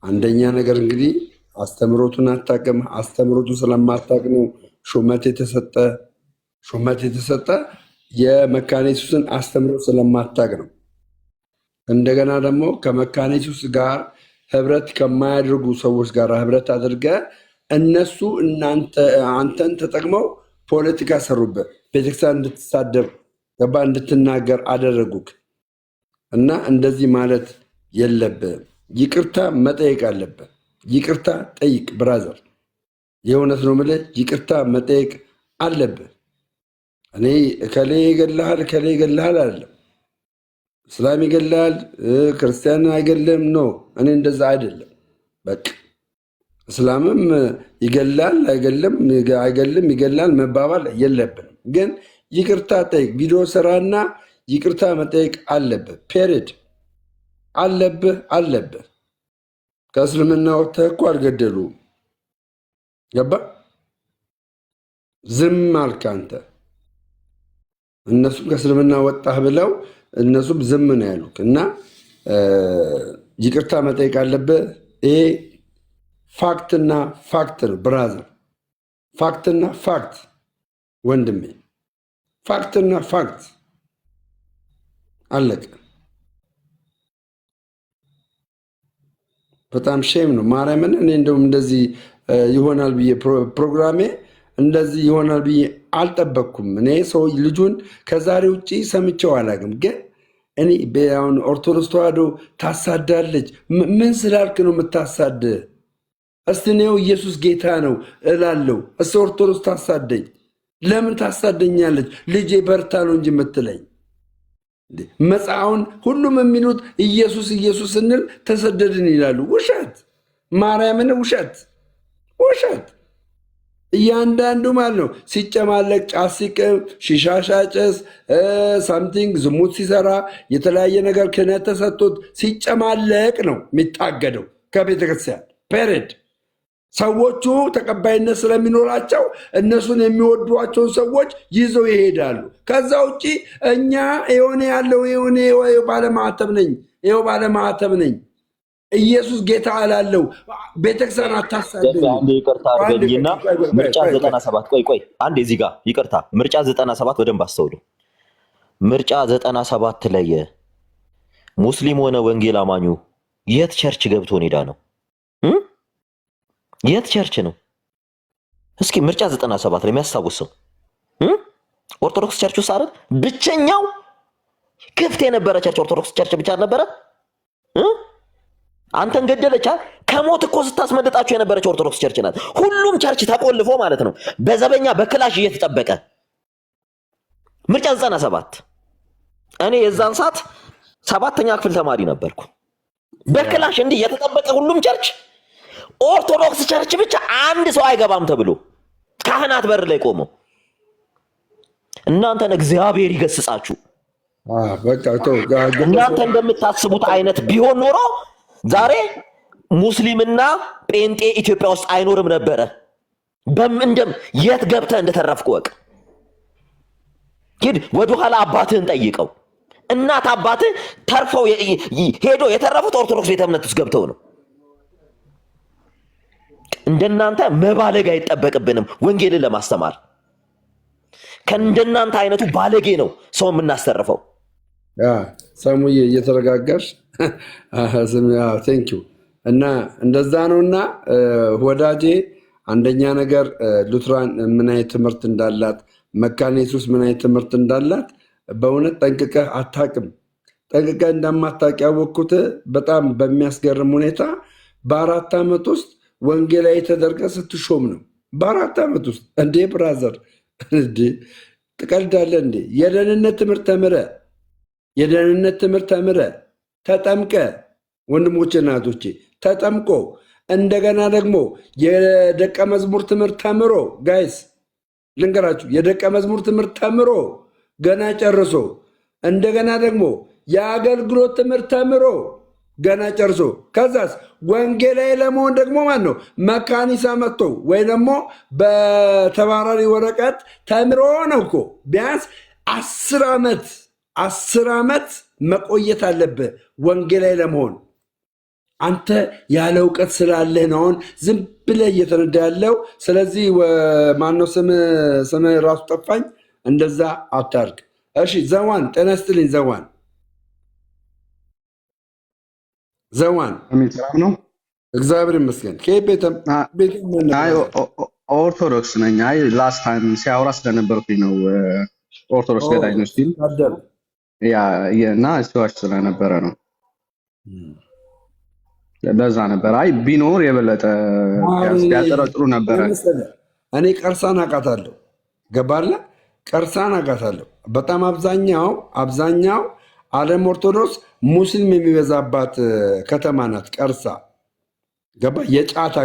አንደኛ ነገር እንግዲህ አስተምሮቱን አታውቅም። አስተምሮቱ ስለማታውቅ ነው ሹመት የተሰጠ የመካነ ኢየሱስን አስተምሮት ስለማታውቅ ነው። እንደገና ደግሞ ከመካነ ኢየሱስ ጋር ህብረት ከማያደርጉ ሰዎች ጋር ህብረት አድርገ እነሱ አንተን ተጠቅመው ፖለቲካ ሰሩበት። ቤተክርስቲያን እንድትሳደብ ገባ እንድትናገር አደረጉክ እና እንደዚህ ማለት የለብህም። ይቅርታ መጠየቅ አለብህ። ይቅርታ ጠይቅ ብራዘር፣ የእውነት ነው የምልህ። ይቅርታ መጠየቅ አለብህ። እኔ እከሌ ይገድልሃል አይደለም፣ እስላም ይገድልሃል ክርስቲያን አይገድልም ነው። እኔ እንደዛ አይደለም። በቃ እስላምም ይገድላል አይገድልም ይገድላል መባባል የለብንም። ግን ይቅርታ ጠይቅ። ቪዲዮ ስራና ይቅርታ መጠየቅ አለብህ። ፔሪድ አለብህ። ከእስልምና ወጥተህ እኮ አልገደሉም። ገባ? ዝም አልክ አንተ። እነሱም ከእስልምና ወጣህ ብለው እነሱም ዝም ነው ያሉት። እና ይቅርታ መጠየቅ አለብህ። ይሄ ፋክትና ፋክት ነው ብራዘር፣ ፋክትና ፋክት ወንድሜ፣ ፋክትና ፋክት አለቀ። በጣም ሼም ነው ማርያምን። እኔ እንደውም እንደዚህ ይሆናል ብዬ ፕሮግራሜ እንደዚህ ይሆናል ብዬ አልጠበቅኩም። እኔ ሰው ልጁን ከዛሬ ውጭ ሰምቼው አላውቅም። ግን እኔ አሁን ኦርቶዶክስ ተዋሕዶ ታሳዳለች። ምን ስላልክ ነው የምታሳድ? እስቲ እኔው ኢየሱስ ጌታ ነው እላለሁ። እስ ኦርቶዶክስ ታሳደኝ። ለምን ታሳደኛለች? ልጄ በርታ ነው እንጂ የምትለኝ። መጽሐውን ሁሉም የሚሉት ኢየሱስ ስንል ተሰደድን ይላሉ። ውሸት፣ ማርያምን ውሸት። እያንዳንዱ ማለት ነው ሲጨማለቅ፣ ጫት ሲቅም፣ ሺሻ ሲያጨስ፣ ሳምቲንግ ዝሙት ሲሰራ፣ የተለያየ ነገር ክህነት ተሰጥቶት ሲጨማለቅ ነው የሚታገደው ከቤተክርስቲያን ፔሬድ። ሰዎቹ ተቀባይነት ስለሚኖራቸው እነሱን የሚወዷቸውን ሰዎች ይዘው ይሄዳሉ። ከዛ ውጭ እኛ የሆነ ያለው የሆነ ባለማዕተብ ነኝ ኢየሱስ ጌታ አላለው። ቤተክርስቲያን አታሳደኝ።
አንዴ ይቅርታ አድርገኝና ምርጫ 97 ቆይ አንዴ እዚህ ጋር ይቅርታ። ምርጫ 97 በደንብ አስተውሉ። ምርጫ 97 ላይ ሙስሊም ሆነ ወንጌል አማኙ የት ቸርች ገብቶ ሄዳ ነው? የት ቸርች ነው? እስኪ ምርጫ 97 ላይ የሚያስታውሰው ኦርቶዶክስ ቸርች ውስጥ አይደል? ብቸኛው ክፍት የነበረ ቸርች ኦርቶዶክስ ቸርች ብቻ ነበረ። አንተን ገደለቻ። ከሞት እኮ ስታስመልጣችሁ የነበረች ኦርቶዶክስ ቸርች ናት። ሁሉም ቸርች ተቆልፎ ማለት ነው በዘበኛ በክላሽ እየተጠበቀ። ምርጫ 97 እኔ የዛን ሰዓት 7ኛ ክፍል ተማሪ ነበርኩ። በክላሽ እንዲህ የተጠበቀ ሁሉም ቸርች፣ ኦርቶዶክስ ቸርች ብቻ አንድ ሰው አይገባም ተብሎ ካህናት በር ላይ ቆመው። እናንተን እግዚአብሔር ይገስጻችሁ። እናንተ እንደምታስቡት አይነት ቢሆን ኖሮ ዛሬ ሙስሊምና ጴንጤ ኢትዮጵያ ውስጥ አይኖርም ነበረ። የት ገብተህ እንደተረፍክ ወቅ። ሂድ ወደኋላ አባትህን ጠይቀው። እናት አባትህ ተርፈው ሄዶ የተረፉት ኦርቶዶክስ ቤተ እምነት ውስጥ ገብተው ነው።
እንደናንተ መባለግ አይጠበቅብንም ወንጌልን ለማስተማር። ከእንደናንተ አይነቱ ባለጌ ነው ሰው የምናስተርፈው።
ሰሙዬ እየተረጋጋሽ ቴንኪው። እና እንደዛ ነውና ወዳጄ፣ አንደኛ ነገር ሉትራን ምን አይነት ትምህርት እንዳላት፣ መካነ ኢየሱስ ምን አይነት ትምህርት እንዳላት በእውነት ጠንቅቀህ አታውቅም። ጠንቅቀህ እንደማታውቅ ያወቅኩት በጣም በሚያስገርም ሁኔታ በ4 ዓመት ውስጥ ወንጌላዊ ተደርገህ ስትሾም ነው። በ4 ዓመት ውስጥ እንዴ ብራዘር፣ እንዴ ትቀልዳለህ እንዴ? የደህንነት ትምህርት ተምረህ ተጠምቀ፣ ወንድሞቼ እናቶቼ ተጠምቆ እንደገና ደግሞ የደቀ መዝሙር ትምህርት ተምሮ፣ ጋይስ ልንገራችሁ፣ የደቀ መዝሙር ትምህርት ተምሮ ገና ጨርሶ እንደገና ደግሞ የአገልግሎት ትምህርት ተምሮ ገና ጨርሶ ከዛስ ወንጌላዊ ለመሆን ደግሞ ማን ነው መካኒሳ መጥቶ ወይ ደግሞ በተባራሪ ወረቀት ተምሮ ነው እኮ ቢያንስ 10 ዓመት መቆየት አለብህ ወንጌላዊ ለመሆን። አንተ ያለ እውቀት ስላለህ ነው አሁን ዝም ብለህ እየተነዳ ያለው። ስለዚህ ማነው ስምህ ራሱ ጠፋኝ። እንደዛ አታርግ እሺ። ዘዋን ጤና ይስጥልኝ። ዘዋን
ሰላም ነው?
እግዚአብሔር ይመስገን።
ኦርቶዶክስ ነኝ። አይ ላስት ታይም ሲያወራ ስለነበርኩኝ ነው ኦርቶዶክስ ገዳኝ ነው ሲል እና ሲዋሽ ስለነበረ ነው። ለዛ ነበር። አይ ቢኖር የበለጠ ቢያጠረጥሩ ነበረ።
እኔ ቀርሳን አውቃታለሁ። ገባለ ቀርሳን አውቃታለሁ በጣም አብዛኛው ዓለም ኦርቶዶክስ ሙስሊም የሚበዛባት ከተማ ናት ቀርሳ። ገባ የጫታ